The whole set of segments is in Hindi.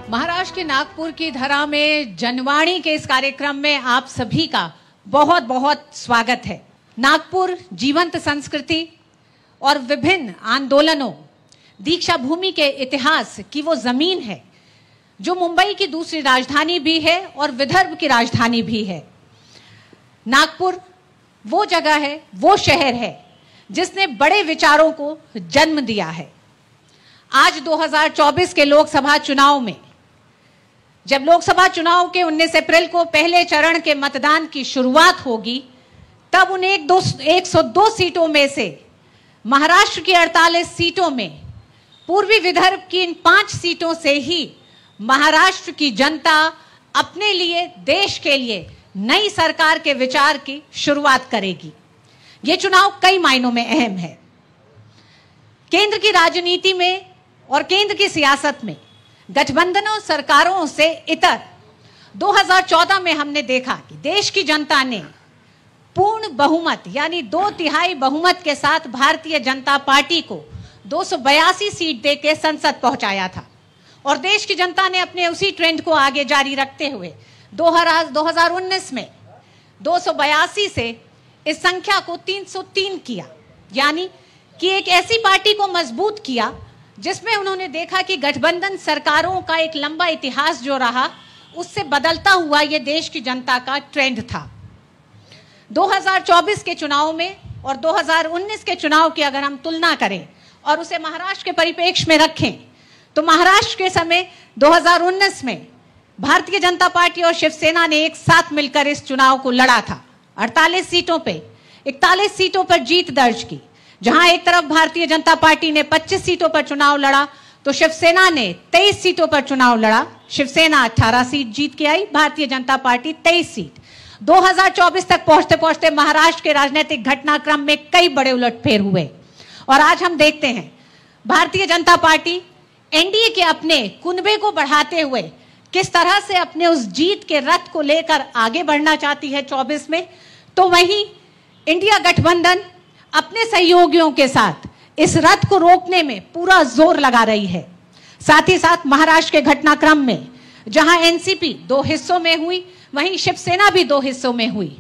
महाराष्ट्र के नागपुर की धरा में जनवाणी के इस कार्यक्रम में आप सभी का बहुत बहुत स्वागत है। नागपुर जीवंत संस्कृति और विभिन्न आंदोलनों, दीक्षा भूमि के इतिहास की वो जमीन है जो मुंबई की दूसरी राजधानी भी है और विदर्भ की राजधानी भी है। नागपुर वो जगह है, वो शहर है जिसने बड़े विचारों को जन्म दिया है। आज 2024 के लोकसभा चुनाव में, जब लोकसभा चुनाव के 19 अप्रैल को पहले चरण के मतदान की शुरुआत होगी, तब उन 102 सीटों में से महाराष्ट्र की 48 सीटों में पूर्वी विदर्भ की इन 5 सीटों से ही महाराष्ट्र की जनता अपने लिए, देश के लिए नई सरकार के विचार की शुरुआत करेगी। ये चुनाव कई मायनों में अहम है। केंद्र की राजनीति में और केंद्र की सियासत में गठबंधनों सरकारों से इतर 2014 में हमने देखा कि देश की जनता ने पूर्ण बहुमत यानी 2/3 बहुमत के साथ भारतीय जनता पार्टी को 282 सीट देकर संसद पहुंचाया था और देश की जनता ने अपने उसी ट्रेंड को आगे जारी रखते हुए 2019 में 282 से इस संख्या को 303 किया, यानी कि एक ऐसी पार्टी को मजबूत किया जिसमें उन्होंने देखा कि गठबंधन सरकारों का एक लंबा इतिहास जो रहा, उससे बदलता हुआ ये देश की जनता का ट्रेंड था। 2024 के चुनाव में और 2019 के चुनाव की अगर हम तुलना करें और उसे महाराष्ट्र के परिप्रेक्ष्य में रखें, तो महाराष्ट्र के समय 2019 में भारतीय जनता पार्टी और शिवसेना ने एक साथ मिलकर इस चुनाव को लड़ा था। 48 सीटों पे 41 सीटों पर जीत दर्ज की। जहां एक तरफ भारतीय जनता पार्टी ने 25 सीटों पर चुनाव लड़ा, तो शिवसेना ने 23 सीटों पर चुनाव लड़ा। शिवसेना 18 सीट जीत के आई, भारतीय जनता पार्टी 23 सीट। 2024 तक पहुंचते पहुंचते महाराष्ट्र के राजनीतिक घटनाक्रम में कई बड़े उलटफेर हुए और आज हम देखते हैं भारतीय जनता पार्टी एनडीए के अपने कुनबे को बढ़ाते हुए किस तरह से अपने उस जीत के रथ को लेकर आगे बढ़ना चाहती है 24 में। तो वहीं इंडिया गठबंधन अपने सहयोगियों के साथ इस रथ को रोकने में पूरा जोर लगा रही है। साथ ही साथ महाराष्ट्र के घटनाक्रम में जहां एनसीपी 2 हिस्सों में हुई, वहीं शिवसेना भी 2 हिस्सों में हुई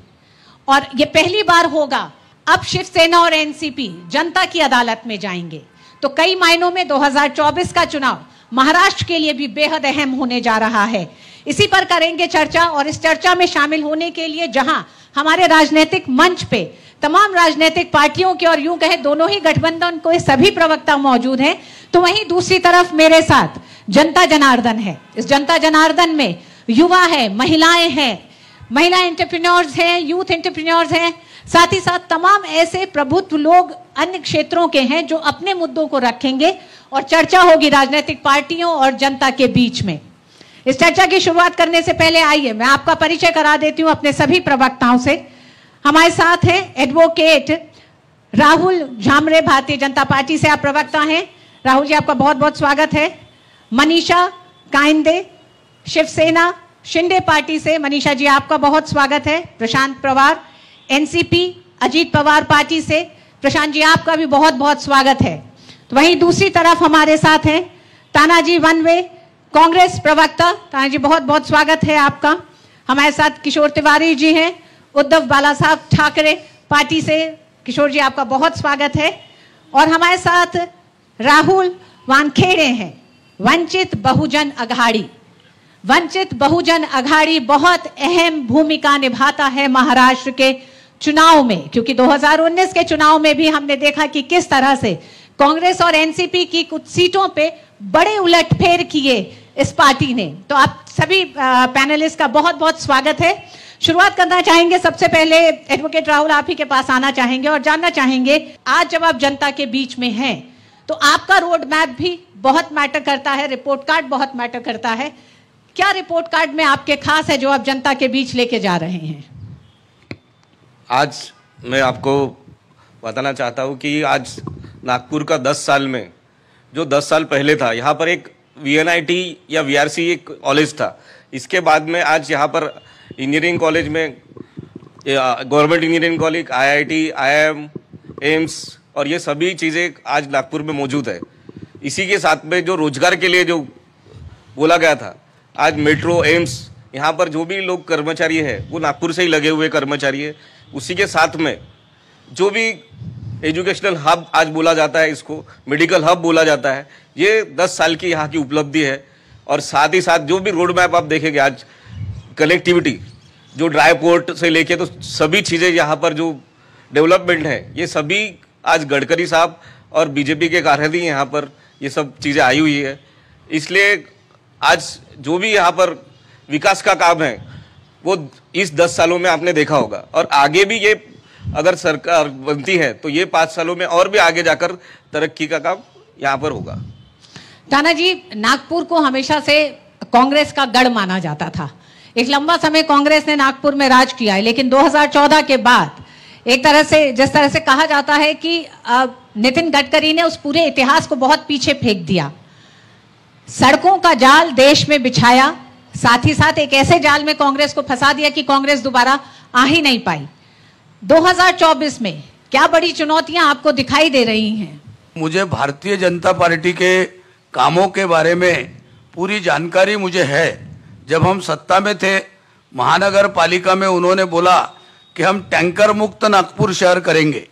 और ये पहली बार होगा अब शिवसेना और एनसीपी जनता की अदालत में जाएंगे। तो कई मायनों में 2024 का चुनाव महाराष्ट्र के लिए भी बेहद अहम होने जा रहा है। इसी पर करेंगे चर्चा और इस चर्चा में शामिल होने के लिए जहां हमारे राजनीतिक मंच पे तमाम राजनीतिक पार्टियों के और यूं कहे दोनों ही गठबंधन को सभी प्रवक्ता मौजूद हैं, तो वहीं दूसरी तरफ मेरे साथ जनता जनार्दन है। इस जनता जनार्दन में युवा है, महिलाएं हैं, महिला एंटरप्रेन्योर्स हैं, यूथ एंटरप्रेन्योर्स हैं, साथ ही साथ तमाम ऐसे प्रबुद्ध लोग अन्य क्षेत्रों के हैं जो अपने मुद्दों को रखेंगे और चर्चा होगी राजनीतिक पार्टियों और जनता के बीच में। इस चर्चा की शुरुआत करने से पहले आइए मैं आपका परिचय करा देती हूं अपने सभी प्रवक्ताओं से। हमारे साथ हैं एडवोकेट राहुल झामरे, भारतीय जनता पार्टी से आप प्रवक्ता हैं। राहुल जी, आपका बहुत बहुत स्वागत है। मनीषा कायंदे, शिवसेना शिंदे पार्टी से, मनीषा जी आपका बहुत स्वागत है। प्रशांत पवार, एनसीपी अजीत पवार पार्टी से, प्रशांत जी आपका भी बहुत बहुत स्वागत है। तो वहीं दूसरी तरफ हमारे साथ हैं तानाजी वनवे, कांग्रेस प्रवक्ता। तानाजी बहुत बहुत स्वागत है आपका। हमारे साथ किशोर तिवारी जी हैं, उद्धव बालासाहब ठाकरे पार्टी से। किशोर जी आपका बहुत स्वागत है। और हमारे साथ राहुल वानखेड़े हैं, वंचित बहुजन अघाड़ी। वंचित बहुजन अघाड़ी बहुत अहम भूमिका निभाता है महाराष्ट्र के चुनाव में, क्योंकि 2019 के चुनाव में भी हमने देखा कि किस तरह से कांग्रेस और एनसीपी की कुछ सीटों पे बड़े उलटफेर किए इस पार्टी ने। तो आप सभी पैनलिस्ट का बहुत बहुत स्वागत है। शुरुआत करना चाहेंगे, सबसे पहले एडवोकेट राहुल आप ही के पास आना चाहेंगे और जानना चाहेंगे, आज जब आप जनता के बीच में हैं तो आपका रोड मैप भी बहुत मैटर करता है, रिपोर्ट कार्ड बहुत मैटर करता है। क्या रिपोर्ट कार्ड में आपके खास है जो आप जनता के बीच लेके जा रहे हैं? आज मैं आपको बताना चाहता हूँ कि आज नागपुर का 10 साल में जो 10 साल पहले था, यहाँ पर एक वीएनआईटी या वीआरसी एक कॉलेज था। इसके बाद में आज यहाँ पर इंजीनियरिंग कॉलेज में government engineering college, IIT, IIM, AIIMS और ये सभी चीज़ें आज नागपुर में मौजूद है। इसी के साथ में जो रोजगार के लिए जो बोला गया था, आज मेट्रो, एम्स, यहाँ पर जो भी लोग कर्मचारी है वो नागपुर से ही लगे हुए कर्मचारी है। उसी के साथ में जो भी एजुकेशनल हब आज बोला जाता है, इसको मेडिकल हब बोला जाता है, ये 10 साल की यहाँ की उपलब्धि है। और साथ ही साथ जो भी रोड मैप आप देखेंगे, आज कनेक्टिविटी जो ड्राई पोर्ट से लेके तो सभी चीज़ें यहाँ पर जो डेवलपमेंट है, ये सभी आज गडकरी साहब और बीजेपी के कारण ही यहाँ पर ये सब चीज़ें आई हुई है। इसलिए आज जो भी यहाँ पर विकास का काम है वो इस 10 सालों में आपने देखा होगा, और आगे भी ये अगर सरकार बनती है तो ये 5 सालों में और भी आगे जाकर तरक्की का काम यहाँ पर होगा। टाना जी, नागपुर को हमेशा से कांग्रेस का गढ़ माना जाता था। एक लंबा समय कांग्रेस ने नागपुर में राज किया है, लेकिन 2014 के बाद एक तरह से, जिस तरह से कहा जाता है कि नितिन गडकरी ने उस पूरे इतिहास को बहुत पीछे फेंक दिया, सड़कों का जाल देश में बिछाया, साथ ही साथ एक ऐसे जाल में कांग्रेस को फंसा दिया कि कांग्रेस दोबारा आ ही नहीं पाई। 2024 में क्या बड़ी चुनौतियां आपको दिखाई दे रही हैं? मुझे भारतीय जनता पार्टी के कामों के बारे में पूरी जानकारी मुझे है। जब हम सत्ता में थे, महानगर पालिका में उन्होंने बोला कि हम टैंकर मुक्त नागपुर शहर करेंगे,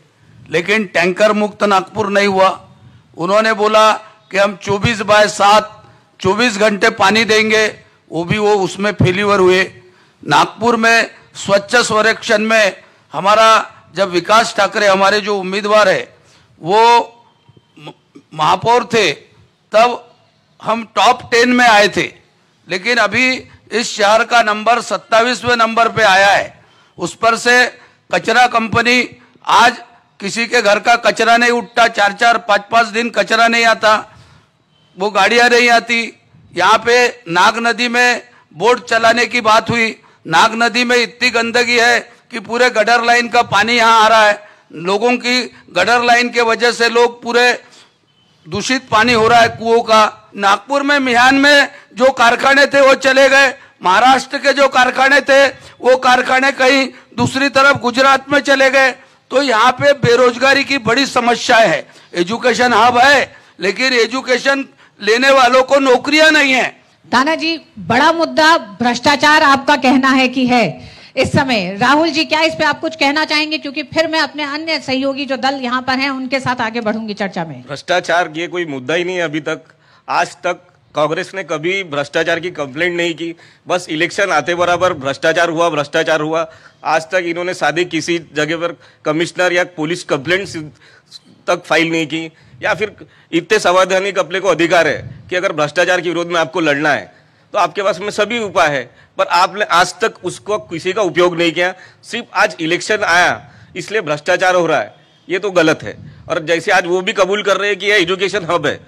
लेकिन टैंकर मुक्त नागपुर नहीं हुआ। उन्होंने बोला कि हम 24/7 24 घंटे पानी देंगे, वो उसमें फेल्यूर हुए। नागपुर में स्वच्छ सर्वेक्षण में हमारा जब विकास ठाकरे हमारे जो उम्मीदवार है वो महापौर थे, तब हम टॉप 10 में आए थे, लेकिन अभी इस शहर का नंबर 27वें नंबर पे आया है। उस पर से कचरा कंपनी, आज किसी के घर का कचरा नहीं उठता, 4-4 5-5 दिन कचरा नहीं आता, वो गाड़ियां नहीं आती। यहाँ पे नाग नदी में बोट चलाने की बात हुई। नाग नदी में इतनी गंदगी है कि पूरे गटर लाइन का पानी यहाँ आ रहा है। लोगों की गटर लाइन के वजह से लोग पूरे दूषित पानी हो रहा है कुओं का। नागपुर में मिहान में जो कारखाने थे वो चले गए, महाराष्ट्र के जो कारखाने थे वो कारखाने कहीं दूसरी तरफ गुजरात में चले गए। तो यहाँ पे बेरोजगारी की बड़ी समस्या है। एजुकेशन हब है, लेकिन एजुकेशन लेने वालों को नौकरियां नहीं है। टाना जी, बड़ा मुद्दा भ्रष्टाचार आपका कहना है कि है इस समय। राहुल जी, क्या इस पे आप कुछ कहना चाहेंगे? क्योंकि फिर मैं अपने अन्य सहयोगी जो दल यहाँ पर हैं उनके साथ आगे बढ़ूंगी चर्चा में। भ्रष्टाचार ये कोई मुद्दा ही नहीं है अभी तक। आज तक कांग्रेस ने कभी भ्रष्टाचार की कंप्लेंट नहीं की, बस इलेक्शन आते बराबर भ्रष्टाचार हुआ। आज तक इन्होंने सादी किसी जगह पर कमिश्नर या पुलिस कंप्लेंट तक फाइल नहीं की, या फिर इतने संवैधानिक अपने को अधिकार है कि अगर भ्रष्टाचार के विरोध में आपको लड़ना है तो आपके पास में सभी उपाय है, पर आपने आज तक उसको किसी का उपयोग नहीं किया। सिर्फ आज इलेक्शन आया इसलिए भ्रष्टाचार हो रहा है, ये तो गलत है। और जैसे आज वो भी कबूल कर रहे हैं कि यह एजुकेशन हब है।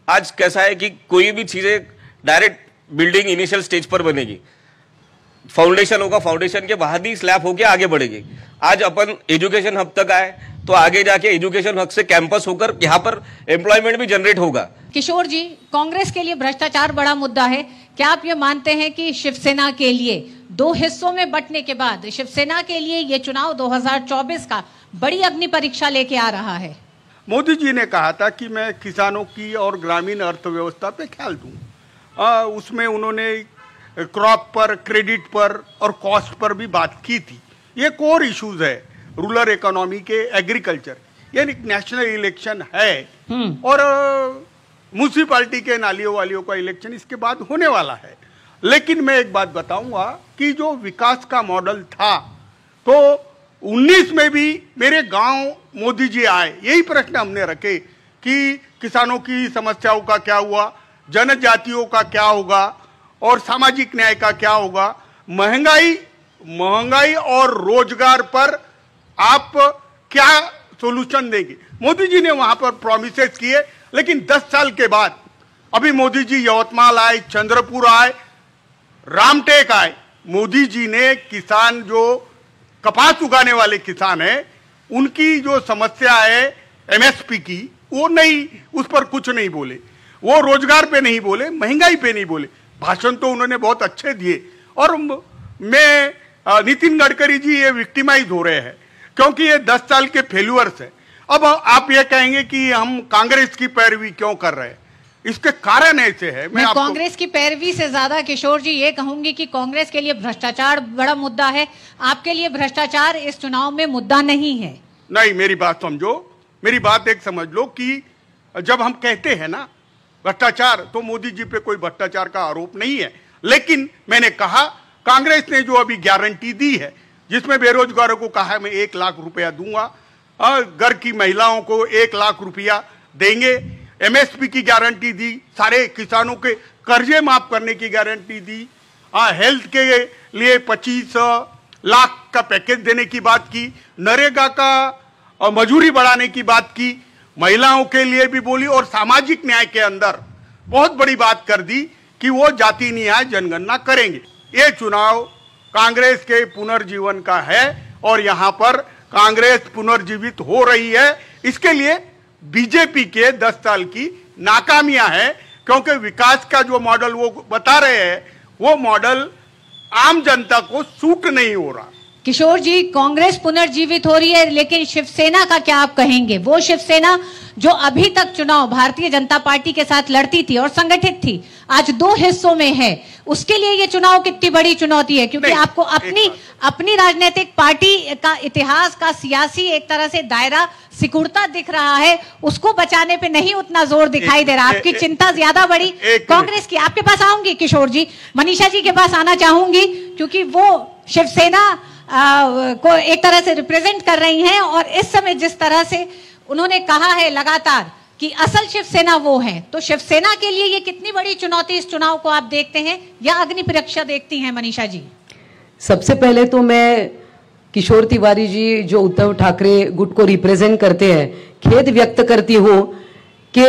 आज कैसा है कि कोई भी चीजें डायरेक्ट बिल्डिंग इनिशियल स्टेज पर बनेगी, फाउंडेशन होगा, फाउंडेशन के बाद ही स्लैब होकर आगे बढ़ेगी। आज अपन एजुकेशन हब तक आए तो आगे जाके एजुकेशन हब से कैंपस होकर यहाँ पर एम्प्लॉयमेंट भी जनरेट होगा। किशोर जी, कांग्रेस के लिए भ्रष्टाचार बड़ा मुद्दा है। क्या आप ये मानते हैं कि शिवसेना के लिए 2 हिस्सों में बंटने के बाद शिवसेना के लिए ये चुनाव 2024 का बड़ी अग्नि परीक्षा लेके आ रहा है? मोदी जी ने कहा था कि मैं किसानों की और ग्रामीण अर्थव्यवस्था पे ख्याल दूं। उसमें उन्होंने क्रॉप पर, क्रेडिट पर और कॉस्ट पर भी बात की थी। ये कोर इश्यूज है रूरल इकोनॉमी के, एग्रीकल्चर। ये नेशनल इलेक्शन है और म्यूनिसिपैलिटी के नालियों वालियों का इलेक्शन इसके बाद होने वाला है। लेकिन मैं एक बात बताऊंगा कि जो विकास का मॉडल था, तो 19 में भी मेरे गांव मोदी जी आए, यही प्रश्न हमने रखे कि किसानों की समस्याओं का क्या हुआ, जनजातियों का क्या होगा और सामाजिक न्याय का क्या होगा, महंगाई और रोजगार पर आप क्या सॉल्यूशन देंगे। मोदी जी ने वहां पर प्रॉमिसेस किए, लेकिन 10 साल के बाद अभी मोदी जी यवतमाल आए, चंद्रपुर आए, रामटेक आए। मोदी जी ने किसान, जो कपास उगाने वाले किसान हैं, उनकी जो समस्या है एमएसपी की, वो नहीं, उस पर कुछ नहीं बोले। वो रोजगार पे नहीं बोले, महंगाई पे नहीं बोले। भाषण तो उन्होंने बहुत अच्छे दिए। और मैं नितिन गडकरी जी ये विक्टिमाइज हो रहे हैं क्योंकि ये 10 साल के फेल्यूअर्स है। अब आप ये कहेंगे कि हम कांग्रेस की पैरवी क्यों कर रहे हैं। इसके कारण ऐसे है। मैं कांग्रेस की पैरवी से ज्यादा किशोर जी ये कहूंगी कि कांग्रेस के लिए भ्रष्टाचार बड़ा मुद्दा है, आपके लिए भ्रष्टाचार इस चुनाव में मुद्दा नहीं है। नहीं, मेरी बात समझो, मेरी बात एक समझ लो कि जब हम कहते हैं ना भ्रष्टाचार, तो मोदी जी पे कोई भ्रष्टाचार का आरोप नहीं है, लेकिन मैंने कहा कांग्रेस ने जो अभी गारंटी दी है, जिसमें बेरोजगारों को कहा मैं 1 लाख रुपया दूंगा, घर की महिलाओं को 1 लाख रुपया देंगे, एमएसपी की गारंटी दी, सारे किसानों के कर्जे माफ करने की गारंटी दी, हेल्थ के लिए 25 लाख का पैकेज देने की बात की, नरेगा का मजूरी बढ़ाने की बात की, महिलाओं के लिए भी बोली, और सामाजिक न्याय के अंदर बहुत बड़ी बात कर दी कि वो जाति न्याय जनगणना करेंगे। ये चुनाव कांग्रेस के पुनर्जीवन का है और यहां पर कांग्रेस पुनर्जीवित हो रही है। इसके लिए बीजेपी के 10 साल की नाकामियां हैं, क्योंकि विकास का जो मॉडल वो बता रहे हैं वो मॉडल आम जनता को सूट नहीं हो रहा। किशोर जी, कांग्रेस पुनर्जीवित हो रही है, लेकिन शिवसेना का क्या आप कहेंगे? वो शिवसेना जो अभी तक चुनाव भारतीय जनता पार्टी के साथ लड़ती थी और संगठित थी, आज 2 हिस्सों में है, उसके लिए ये चुनाव कितनी बड़ी चुनौती है? क्योंकि आपको अपनी राजनीतिक पार्टी का इतिहास का सियासी एक तरह से दायरा सिकुड़ता दिख रहा है, उसको बचाने पे नहीं उतना जोर दिखाई दे रहा। आपकी चिंता ज्यादा बड़ी कांग्रेस की। आपके पास आऊंगी किशोर जी, मनीषा जी के पास आना चाहूंगी, क्योंकि वो शिवसेना को एक तरह से रिप्रेजेंट कर रही हैं, और इस समय जिस तरह से उन्होंने कहा है लगातार कि असल शिवसेना वो है, तो शिवसेना के लिए ये कितनी बड़ी चुनौती इस चुनाव को आप देखते हैं या अग्नि परीक्षा देखती हैं मनीषा जी? सबसे पहले तो मैं किशोर तिवारी जी जो उद्धव ठाकरे गुट को रिप्रेजेंट करते हैं, खेद व्यक्त करती हूँ कि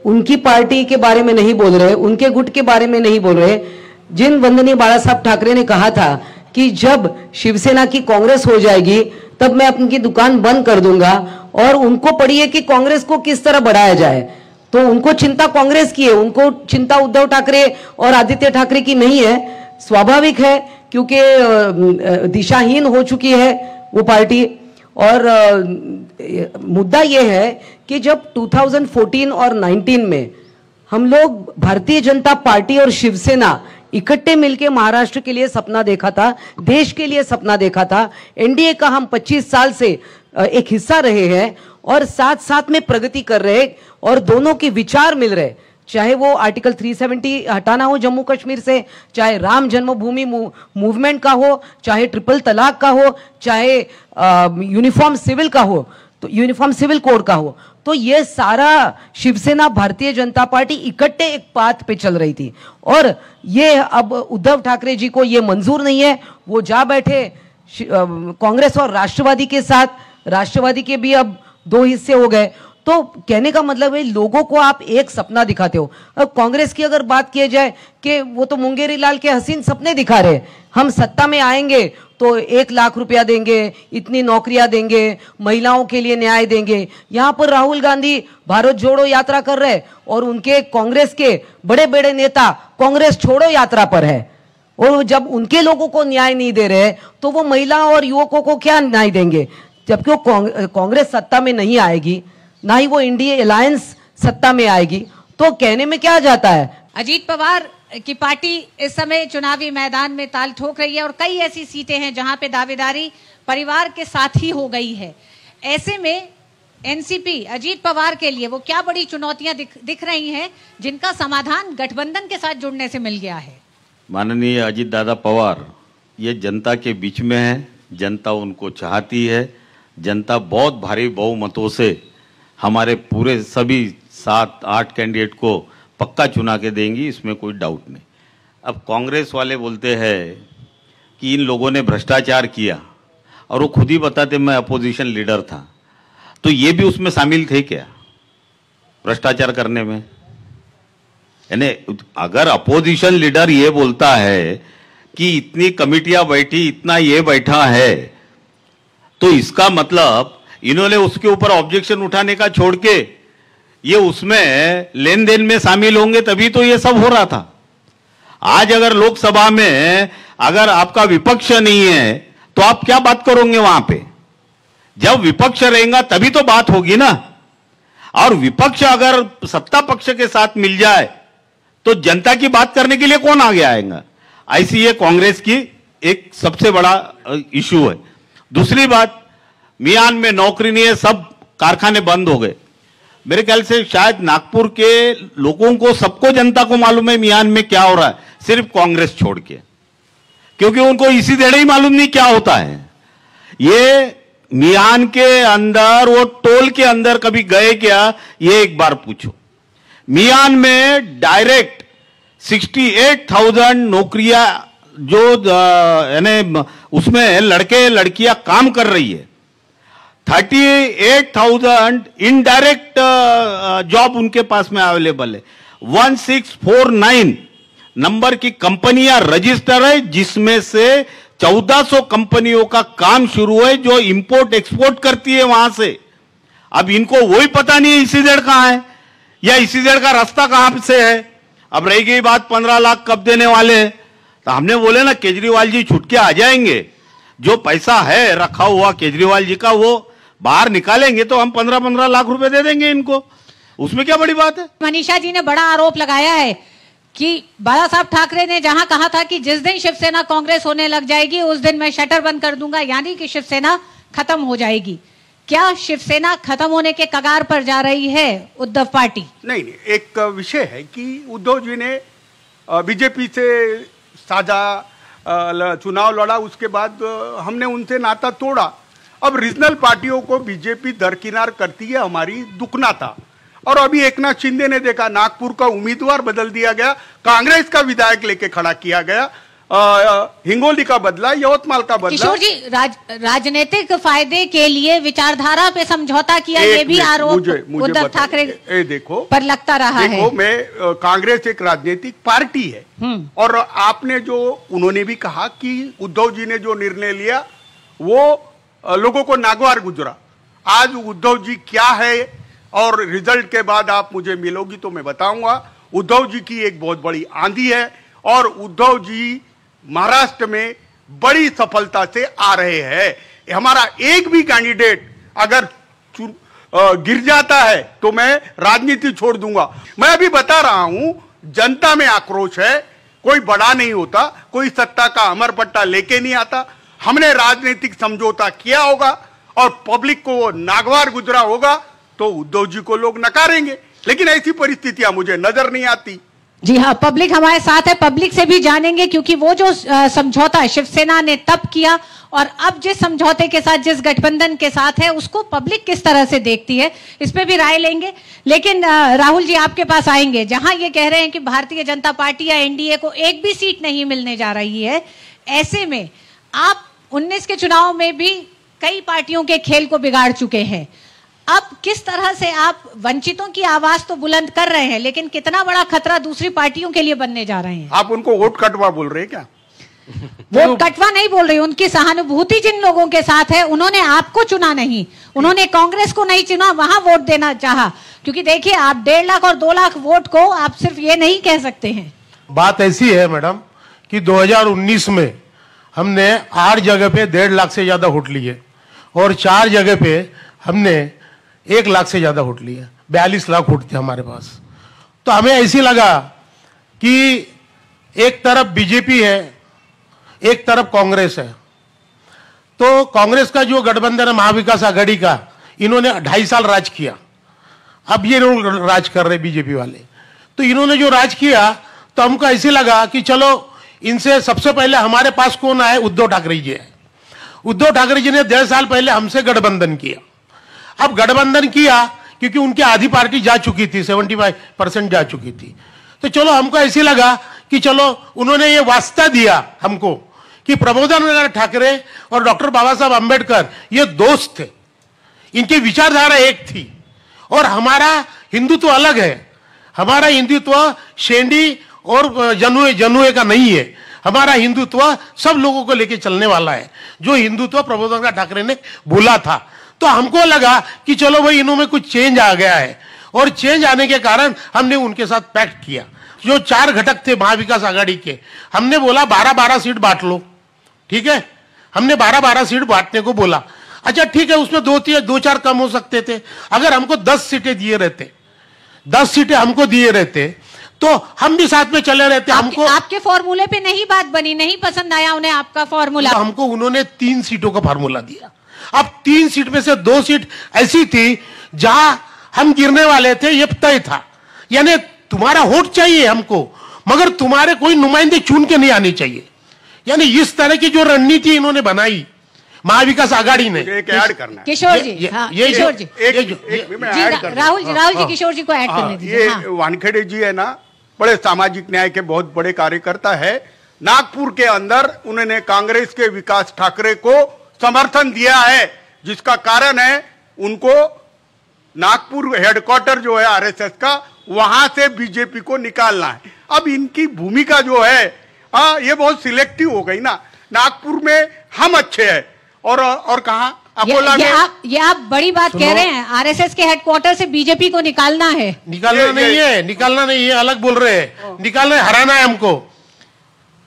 उनकी पार्टी के बारे में नहीं बोल रहे, उनके गुट के बारे में नहीं बोल रहे। जिन वंदनीय बाला साहब ठाकरे ने कहा था कि जब शिवसेना की कांग्रेस हो जाएगी तब मैं अपनी दुकान बंद कर दूंगा, और उनको पड़ी है कि कांग्रेस को किस तरह बढ़ाया जाए, तो उनको चिंता कांग्रेस की है, उनको चिंता उद्धव ठाकरे और आदित्य ठाकरे की नहीं है। स्वाभाविक है, क्योंकि दिशाहीन हो चुकी है वो पार्टी। और मुद्दा यह है कि जब 2014 और 19 में हम लोग भारतीय जनता पार्टी और शिवसेना इकट्ठे मिलकर महाराष्ट्र के लिए सपना देखा था, देश के लिए सपना देखा था, एनडीए का हम 25 साल से एक हिस्सा रहे हैं और साथ साथ में प्रगति कर रहे, और दोनों के विचार मिल रहे, चाहे वो आर्टिकल 370 हटाना हो जम्मू कश्मीर से, चाहे राम जन्मभूमि मूवमेंट का हो, चाहे ट्रिपल तलाक का हो, चाहे यूनिफॉर्म सिविल का हो, तो यूनिफॉर्म सिविल कोड का हो, तो ये सारा शिवसेना भारतीय जनता पार्टी इकट्ठे एक पाथ पे चल रही थी। और ये अब उद्धव ठाकरे जी को ये मंजूर नहीं है, वो जा बैठे कांग्रेस और राष्ट्रवादी के साथ। राष्ट्रवादी के भी अब 2 हिस्से हो गए, तो कहने का मतलब है लोगों को आप एक सपना दिखाते हो। अब कांग्रेस की अगर बात की जाए कि वो तो मुंगेरी लाल के हसीन सपने दिखा रहे, हम सत्ता में आएंगे तो 1 लाख रुपया देंगे, इतनी नौकरियां देंगे, महिलाओं के लिए न्याय देंगे। यहां पर राहुल गांधी भारत जोड़ो यात्रा कर रहे और उनके कांग्रेस के बड़े बड़े नेता कांग्रेस छोड़ो यात्रा पर है, और जब उनके लोगों को न्याय नहीं दे रहे तो वो महिला और युवकों को क्या न्याय देंगे? जबकि कांग्रेस सत्ता में नहीं आएगी, ना ही वो इंडिया अलायंस सत्ता में आएगी, तो कहने में क्या जाता है? अजीत पवार की पार्टी इस समय चुनावी मैदान में ताल ठोक रही है, और कई ऐसी सीटें हैं जहां पे दावेदारी परिवार के साथ ही हो गई है। ऐसे में एनसीपी अजीत पवार के लिए वो क्या बड़ी चुनौतियां दिख रही हैं जिनका समाधान गठबंधन के साथ जुड़ने से मिल गया है? माननीय अजीत दादा पवार ये जनता के बीच में है, जनता उनको चाहती है, जनता बहुत भारी बहुमतों से हमारे पूरे सभी 7-8 कैंडिडेट को पक्का चुना के देंगी, इसमें कोई डाउट नहीं। अब कांग्रेस वाले बोलते हैं कि इन लोगों ने भ्रष्टाचार किया, और वो खुद ही बताते मैं अपोजिशन लीडर था, तो ये भी उसमें शामिल थे क्या भ्रष्टाचार करने में? यानी अगर अपोजिशन लीडर ये बोलता है कि इतनी कमिटियां बैठी, इतना ये बैठा है, तो इसका मतलब इन्होंने उसके ऊपर ऑब्जेक्शन उठाने का छोड़ के ये उसमें लेन देन में शामिल होंगे, तभी तो ये सब हो रहा था। आज अगर लोकसभा में अगर आपका विपक्ष नहीं है तो आप क्या बात करोगे वहां पे? जब विपक्ष रहेगा तभी तो बात होगी ना। और विपक्ष अगर सत्ता पक्ष के साथ मिल जाए तो जनता की बात करने के लिए कौन आगे आएगा? ऐसी ये कांग्रेस की एक सबसे बड़ा इशू है। दूसरी बात, मियान में नौकरी नहीं है, सब कारखाने बंद हो गए। मेरे ख्याल से शायद नागपुर के लोगों को, सबको, जनता को मालूम है मियान में क्या हो रहा है, सिर्फ कांग्रेस छोड़ के, क्योंकि उनको इसी देड़े ही मालूम नहीं क्या होता है। ये मियान के अंदर, वो टोल के अंदर कभी गए क्या, ये एक बार पूछो। मियान में डायरेक्ट 68,000 नौकरियां जो यानी उसमें लड़के लड़कियां काम कर रही है, 38,000 इनडायरेक्ट जॉब उनके पास में अवेलेबल है। 1649 नंबर की कंपनियां रजिस्टर है, जिसमें से 1400 कंपनियों का काम शुरू है जो इंपोर्ट एक्सपोर्ट करती है वहां से। अब इनको वही पता नहीं है इसीजेड कहां है या इसीजेड का रास्ता कहां से है। अब रही गई बात 15 लाख कब देने वाले हैं, तो हमने बोले ना केजरीवाल जी छुटके आ जाएंगे, जो पैसा है रखा हुआ केजरीवाल जी का वो बाहर निकालेंगे तो हम 15-15 लाख रुपए दे देंगे इनको, उसमें क्या बड़ी बात है। मनीषा जी ने बड़ा आरोप लगाया है कि बाला साहब ठाकरे ने जहां कहा था कि जिस दिन शिवसेना कांग्रेस होने लग जाएगी उस दिन मैं शटर बंद कर दूंगा, यानी कि शिवसेना खत्म हो जाएगी। क्या शिवसेना खत्म होने के कगार पर जा रही है उद्धव पार्टी? नहीं, एक विषय है कि उद्धव जी ने बीजेपी से साझा चुनाव लड़ा, उसके बाद हमने उनसे नाता तोड़ा। अब रीजनल पार्टियों को बीजेपी दरकिनार करती है, हमारी दुखना था। और अभी एकनाथ शिंदे ने देखा, नागपुर का उम्मीदवार बदल दिया गया, कांग्रेस का विधायक लेके खड़ा किया गया, हिंगोली का बदला, यवतमाल का बदला। किशोर जी, राजनीतिक फायदे के लिए विचारधारा पे समझौता किया, ये भी आरोप उद्धव ठाकरे देखो पर लगता रहा है। देखो, मैं कांग्रेस एक राजनीतिक पार्टी है, और आपने जो, उन्होंने भी कहा कि उद्धव जी ने जो निर्णय लिया वो लोगों को नागवार गुजरा। आज उद्धव जी क्या है, और रिजल्ट के बाद आप मुझे मिलोगी तो मैं बताऊंगा। उद्धव जी की एक बहुत बड़ी आंधी है, और उद्धव जी महाराष्ट्र में बड़ी सफलता से आ रहे हैं। हमारा एक भी कैंडिडेट अगर गिर जाता है तो मैं राजनीति छोड़ दूंगा। मैं अभी बता रहा हूं, जनता में आक्रोश है, कोई बड़ा नहीं होता, कोई सत्ता का अमर पट्टा लेके नहीं आता। हमने राजनीतिक समझौता किया होगा और पब्लिक को नागवार गुजरा होगा तो उद्धव जी को लोग नकारेंगे, लेकिन ऐसी परिस्थितियां मुझे नजर नहीं आती। जी हाँ, पब्लिक हमारे साथ है, पब्लिक से भी जानेंगे, क्योंकि वो जो समझौता शिवसेना ने तब किया और अब जिस समझौते के साथ, जिस गठबंधन के साथ है, उसको पब्लिक किस तरह से देखती है, इस पे भी राय लेंगे। लेकिन राहुल जी आपके पास आएंगे, जहां ये कह रहे हैं कि भारतीय जनता पार्टी या एनडीए को एक भी सीट नहीं मिलने जा रही है, ऐसे में आप 19 के चुनाव में भी कई पार्टियों के खेल को बिगाड़ चुके हैं। अब किस तरह से आप वंचितों की आवाज तो बुलंद कर रहे हैं, लेकिन कितना बड़ा खतरा दूसरी पार्टियों के लिए बनने जा रहे हैं? आप उनको वोट कटवा बोल रहे हैं क्या? वोट कटवा नहीं बोल रही, उनकी सहानुभूति जिन लोगों के साथ है, उन्होंने आपको चुना नहीं, उन्होंने कांग्रेस को नहीं चुना, वहां वोट देना चाहा। क्योंकि देखिए, आप 1.5 लाख और 2 लाख वोट को आप सिर्फ ये नहीं कह सकते हैं। बात ऐसी है मैडम कि 2019 में हमने 8 जगह पे 1.5 लाख से ज्यादा वोट लिए और 4 जगह पे हमने 1 लाख से ज्यादा वोट लिए। 42 लाख वोट थे हमारे पास। तो हमें ऐसी लगा कि एक तरफ बीजेपी है, एक तरफ कांग्रेस है, तो कांग्रेस का जो गठबंधन है महाविकास आघाड़ी का, इन्होंने 2.5 साल राज किया। अब ये लोग राज कर रहे बीजेपी वाले। तो इन्होंने जो राज किया तो हमको ऐसे लगा कि चलो इनसे सबसे पहले हमारे पास कौन आए, उद्धव ठाकरे जी है। उद्धव ठाकरे जी ने 1.5 साल पहले हमसे गठबंधन किया। अब गठबंधन किया क्योंकि उनकी आधी पार्टी जा चुकी थी, 75% जा चुकी थी। तो चलो हमको ऐसे लगा कि चलो उन्होंने ये वास्ता दिया हमको कि प्रबोधन ठाकरे और डॉक्टर बाबा साहब अंबेडकर ये दोस्त थे, इनकी विचारधारा एक थी और हमारा हिंदुत्व अलग है। हमारा हिंदुत्व शेंडी और जनुए का नहीं है। हमारा हिंदुत्व सब लोगों को लेके चलने वाला है, जो हिंदुत्व प्रबोधन ठाकरे ने बोला था। तो हमको लगा कि चलो भाई इन्हों में कुछ चेंज आ गया है, और चेंज आने के कारण हमने उनके साथ पैक्ट किया। जो 4 घटक थे महाविकास आघाड़ी के, हमने बोला 12-12 सीट बांट लो, ठीक है। हमने 12-12 सीट बांटने को बोला। अच्छा ठीक है, उसमें दो चार कम हो सकते थे। अगर हमको 10 सीटें दिए रहते, 10 सीटें हमको दिए रहते तो हम भी साथ में चले रहते। हमको आपके फॉर्मूले पे नहीं बात बनी, नहीं पसंद आया उन्हें आपका फॉर्मूला। तो हमको उन्होंने 3 सीटों का फॉर्मूला दिया। अब 3 सीट में से 2 सीट ऐसी थी जहां हम गिरने वाले थे, ये तय था। यानी तुम्हारा वोट चाहिए हमको, मगर तुम्हारे कोई नुमाइंदे चुन के नहीं आने चाहिए। यानी इस तरह की जो रणनीति इन्होंने बनाई महाविकास आघाड़ी ने। एक ऐड करना है किशोर जी, किशोर जी, राहुल जी किशोर जी को ऐड करने दीजिए। ये वानखेड़े जी है ना, बड़े सामाजिक न्याय के बहुत बड़े कार्यकर्ता है। नागपुर के अंदर उन्होंने कांग्रेस के विकास ठाकरे को समर्थन दिया है, जिसका कारण है उनको नागपुर हेडक्वार्टर जो है आरएसएस का, वहां से बीजेपी को निकालना है। अब इनकी भूमिका जो है ये बहुत सिलेक्टिव हो गई ना। नागपुर में हम अच्छे हैं और कहां अकोला में। ये आप बड़ी बात कह रहे हैं, आरएसएस के हेडक्वार्टर से बीजेपी को निकालना है। निकालना नहीं है, अलग बोल रहे हैं। निकालना है, हराना है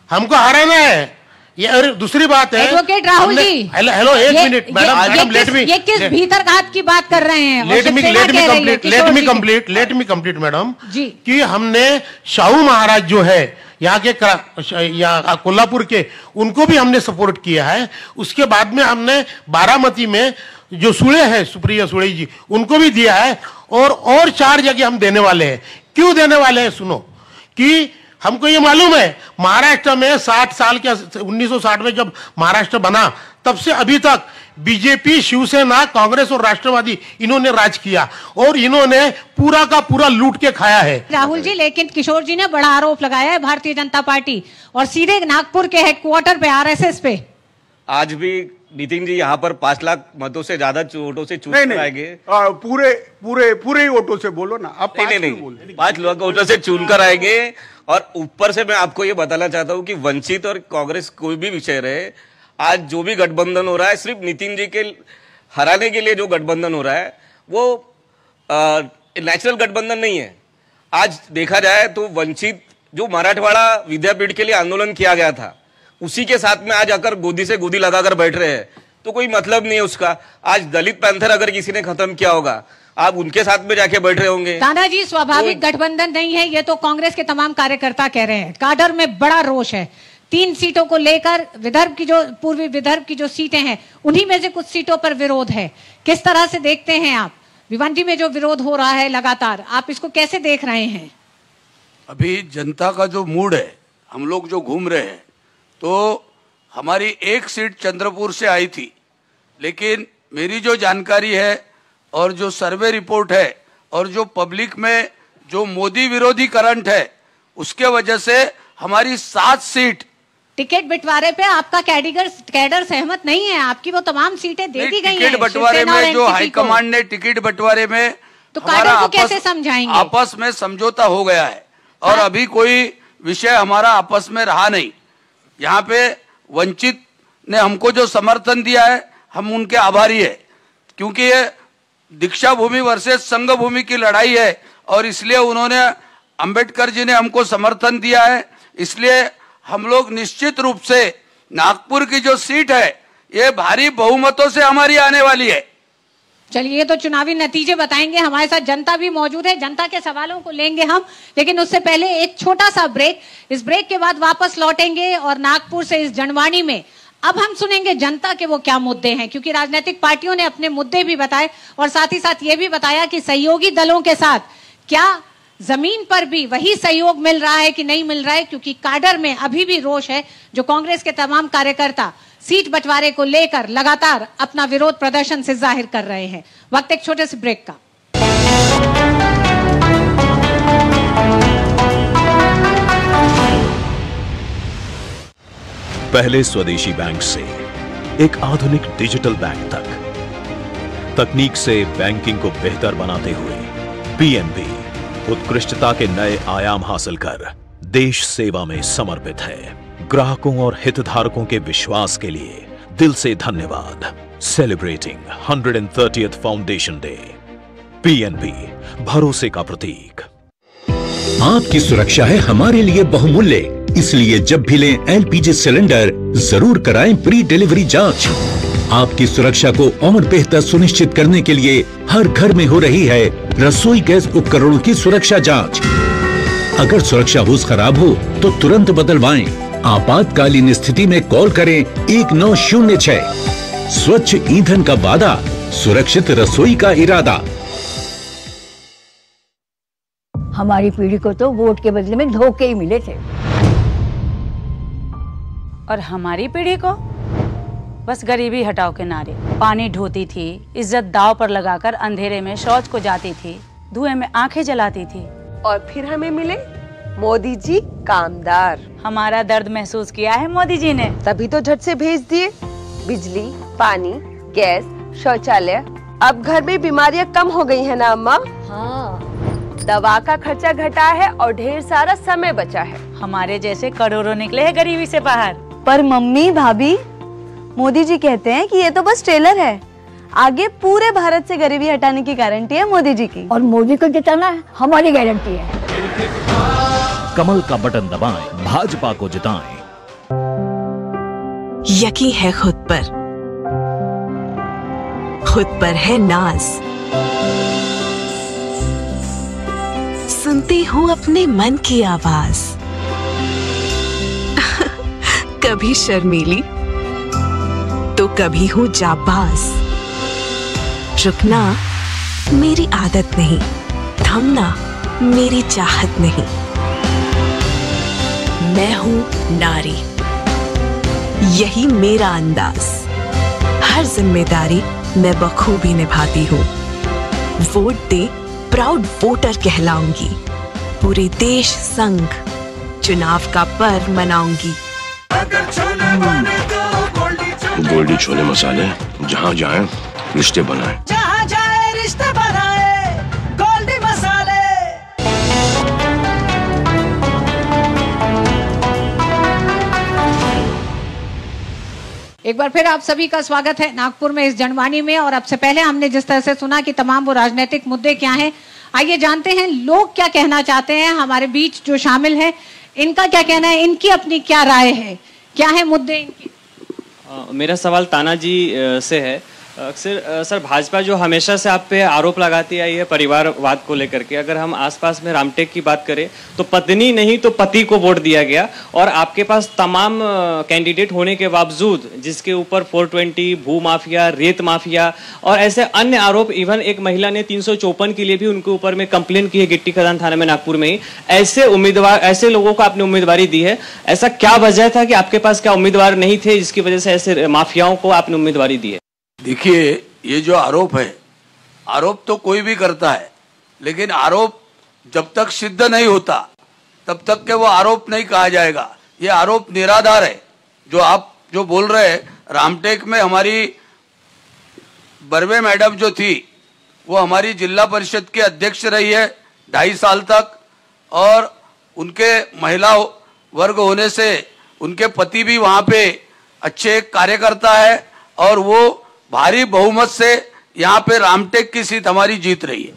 हमको हराना है। ये और दूसरी बात है, एडवोकेट राहुल जी, हेलो एक मिनट मैडम, लेट मी, ये किस भीतरघात की बात कर रहे हैं? लेट मी कंप्लीट मैडम जी, कि हमने शाहू महाराज जो है यहाँ के कोल्हापुर के, उनको भी हमने सपोर्ट किया है। उसके बाद में हमने बारामती में जो सुळे हैं, सुप्रिया सुळे जी, उनको भी दिया है। और 4 जगह हम देने वाले हैं। क्यों देने वाले हैं सुनो, कि हमको ये मालूम है महाराष्ट्र में 60 साल के 1960 में जब महाराष्ट्र बना, तब से अभी तक बीजेपी, शिवसेना, कांग्रेस और राष्ट्रवादी इन्होंने राज किया और इन्होंने पूरा का पूरा लूट के खाया है। राहुल जी, लेकिन किशोर जी ने बड़ा आरोप लगाया है भारतीय जनता पार्टी और सीधे नागपुर के हेडक्वार्टर पे, आरएसएस पे। आज भी नितिन जी यहाँ पर 5 लाख मतों से ज्यादा वोटों से चुन कर आएंगे। पूरे वोटों से बोलो ना आप। नहीं, 5 लाख वोटों से चुन कर आएंगे। और ऊपर से मैं आपको ये बताना चाहता हूँ कि वंचित और कांग्रेस कोई भी विषय रहे, आज जो भी गठबंधन हो रहा है, सिर्फ नितिन जी के हराने के लिए जो गठबंधन हो रहा है वो नेचुरल गठबंधन नहीं है। आज देखा जाए तो वंचित जो मराठवाड़ा विद्यापीठ के लिए आंदोलन किया गया था, उसी के साथ में आज आकर गोदी से गोदी लगाकर बैठ रहे हैं, तो कोई मतलब नहीं है उसका। आज दलित पैंथर अगर किसी ने खत्म किया होगा, आप उनके साथ में जाके बैठ रहे होंगे। दादाजी, स्वाभाविक गठबंधन नहीं है, ये तो कांग्रेस के तमाम कार्यकर्ता कह रहे हैं। काडर में बड़ा रोष है। 3 सीटों को लेकर विदर्भ की जो पूर्वी विदर्भ की जो सीटें हैं, उन्हीं में से कुछ सीटों पर विरोध है। किस तरह से देखते हैं आप भिवंडी में जो विरोध हो रहा है लगातार, आप इसको कैसे देख रहे हैं? अभी जनता का जो मूड है, हम लोग जो घूम रहे हैं, तो हमारी 1 सीट चंद्रपुर से आई थी, लेकिन मेरी जो जानकारी है और जो सर्वे रिपोर्ट है और जो पब्लिक में जो मोदी विरोधी करंट है, उसके वजह से हमारी 7 सीट टिकट बंटवारे पे आपका कैडर सहमत नहीं है। आपकी वो तमाम सीटें दे दी गई हैं। टिकट बंटवारे में जो हाईकमांड ने टिकट बंटवारे में तो कैडर को कैसे समझाएंगे? आपस में समझौता हो गया है और अभी कोई विषय हमारा आपस में रहा नहीं। यहाँ पे वंचित ने हमको जो समर्थन दिया है, हम उनके आभारी है, क्योंकि ये दीक्षा भूमि वर्सेस संघ भूमि की लड़ाई है और इसलिए उन्होंने, अंबेडकर जी ने हमको समर्थन दिया है। इसलिए हम लोग निश्चित रूप से नागपुर की जो सीट है, ये भारी बहुमतों से हमारी आने वाली है। चलिए, ये तो चुनावी नतीजे बताएंगे। हमारे साथ जनता भी मौजूद है, जनता के सवालों को लेंगे हम, लेकिन उससे पहले एक छोटा सा ब्रेक। इस ब्रेक के बाद वापस लौटेंगे और नागपुर से इस जनवाणी में अब हम सुनेंगे जनता के वो क्या मुद्दे हैं, क्योंकि राजनीतिक पार्टियों ने अपने मुद्दे भी बताए और साथ ही साथ ये भी बताया कि सहयोगी दलों के साथ क्या जमीन पर भी वही सहयोग मिल रहा है कि नहीं मिल रहा है, क्योंकि काडर में अभी भी रोष है। जो कांग्रेस के तमाम कार्यकर्ता सीट बंटवारे को लेकर लगातार अपना विरोध प्रदर्शन से जाहिर कर रहे हैं। वक्त एक छोटे से ब्रेक का। पहले स्वदेशी बैंक से एक आधुनिक डिजिटल बैंक तक, तकनीक से बैंकिंग को बेहतर बनाते हुए पीएनबी उत्कृष्टता के नए आयाम हासिल कर देश सेवा में समर्पित है। ग्राहकों और हितधारकों के विश्वास के लिए दिल से धन्यवाद। Celebrating 130th foundation day. PNB, भरोसे का प्रतीक। आपकी सुरक्षा है हमारे लिए बहुमूल्य, इसलिए जब भी लें एलपीजी सिलेंडर जरूर कराएं प्री डिलीवरी जांच। आपकी सुरक्षा को और बेहतर सुनिश्चित करने के लिए हर घर में हो रही है रसोई गैस उपकरणों की सुरक्षा जांच। अगर सुरक्षा होस खराब हो तो तुरंत बदलवाएं। आपातकालीन स्थिति में कॉल करें 1906। स्वच्छ ईंधन का वादा, सुरक्षित रसोई का इरादा। हमारी पीढ़ी को तो वोट के बदले में धोखे ही मिले थे, और हमारी पीढ़ी को बस गरीबी हटाओ के नारे। पानी ढोती थी, इज्जत दांव पर लगाकर अंधेरे में शौच को जाती थी, धुएं में आंखें जलाती थी। और फिर हमें मिले मोदी जी कामदार। हमारा दर्द महसूस किया है मोदी जी ने, तभी तो झट से भेज दिए बिजली, पानी, गैस, शौचालय। अब घर में बीमारियां कम हो गई है ना अम्मा? हाँ, दवा का खर्चा घटा है और ढेर सारा समय बचा है। हमारे जैसे करोड़ों निकले हैं गरीबी से बाहर। पर मम्मी भाभी, मोदी जी कहते हैं कि ये तो बस ट्रेलर है, आगे पूरे भारत से गरीबी हटाने की गारंटी है मोदी जी की। और मोदी को जिताना है हमारी गारंटी है। कमल का बटन दबाएं, भाजपा को जिताएं। यकीन है खुद पर है नाज। सुनती हूँ अपने मन की आवाज। कभी शर्मीली तो कभी हूँ जाबाज। रुकना मेरी आदत नहीं, थमना मेरी चाहत नहीं। मैं हूँ नारी, यही मेरा अंदाज। हर जिम्मेदारी मैं बखूबी निभाती हूँ। वोट दे, प्राउड वोटर कहलाऊंगी। पूरे देश संग चुनाव का पर्व मनाऊंगी। गोल्डी छोले मसाले, जहाँ जाए रिश्ते बनाए, जहाँ जाए रिश्ते बनाए, गोल्डी मसाले। एक बार फिर आप सभी का स्वागत है नागपुर में इस जनवाणी में। और अब से पहले हमने जिस तरह से सुना कि तमाम वो राजनीतिक मुद्दे क्या हैं, आइए जानते हैं लोग क्या कहना चाहते हैं। हमारे बीच जो शामिल है, इनका क्या कहना है, इनकी अपनी क्या राय है, क्या है मुद्दे इनके। मेरा सवाल तानाजी से है। अक्सर सर, भाजपा जो हमेशा से आप पे आरोप लगाती आई है परिवारवाद को लेकर के, अगर हम आसपास में रामटेक की बात करें तो पत्नी नहीं तो पति को वोट दिया गया, और आपके पास तमाम कैंडिडेट होने के बावजूद जिसके ऊपर 420, भू माफिया, रेत माफिया और ऐसे अन्य आरोप, इवन एक महिला ने 354 के लिए भी उनके ऊपर में कंप्लेन की है गिट्टी खदान थाने में नागपुर में ही। ऐसे उम्मीदवार, ऐसे लोगों को आपने उम्मीदवारी दी है, ऐसा क्या वजह था कि आपके पास क्या उम्मीदवार नहीं थे जिसकी वजह से ऐसे माफियाओं को आपने उम्मीदवारी दी है? देखिए, ये जो आरोप है, आरोप तो कोई भी करता है, लेकिन आरोप जब तक सिद्ध नहीं होता तब तक के वो आरोप नहीं कहा जाएगा। ये आरोप निराधार है। जो आप जो बोल रहे हैं, रामटेक में हमारी बर्वे मैडम जो थी वो हमारी जिला परिषद के अध्यक्ष रही है 2.5 साल तक, और उनके महिला वर्ग होने से उनके पति भी वहां पे अच्छे कार्यकर्ता है, और वो भारी बहुमत से यहाँ पे रामटेक की सीट हमारी जीत रही है।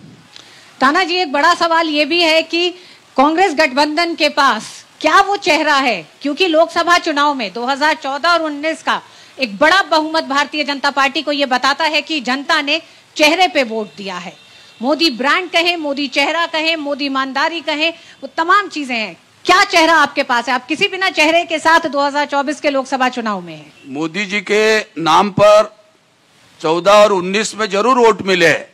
ताना जी, एक बड़ा सवाल ये भी है कि कांग्रेस गठबंधन के पास क्या वो चेहरा है, क्योंकि लोकसभा चुनाव में 2014 और 19 का एक बड़ा बहुमत भारतीय जनता पार्टी को ये बताता है कि जनता ने चेहरे पे वोट दिया है। मोदी ब्रांड कहें, मोदी चेहरा कहें, मोदी ईमानदारी कहें, वो तमाम चीजें हैं। क्या चेहरा आपके पास है? आप किसी बिना चेहरे के साथ 2024 के लोकसभा चुनाव में हैं। मोदी जी के नाम पर 14 और 19 में जरूर वोट मिले हैं,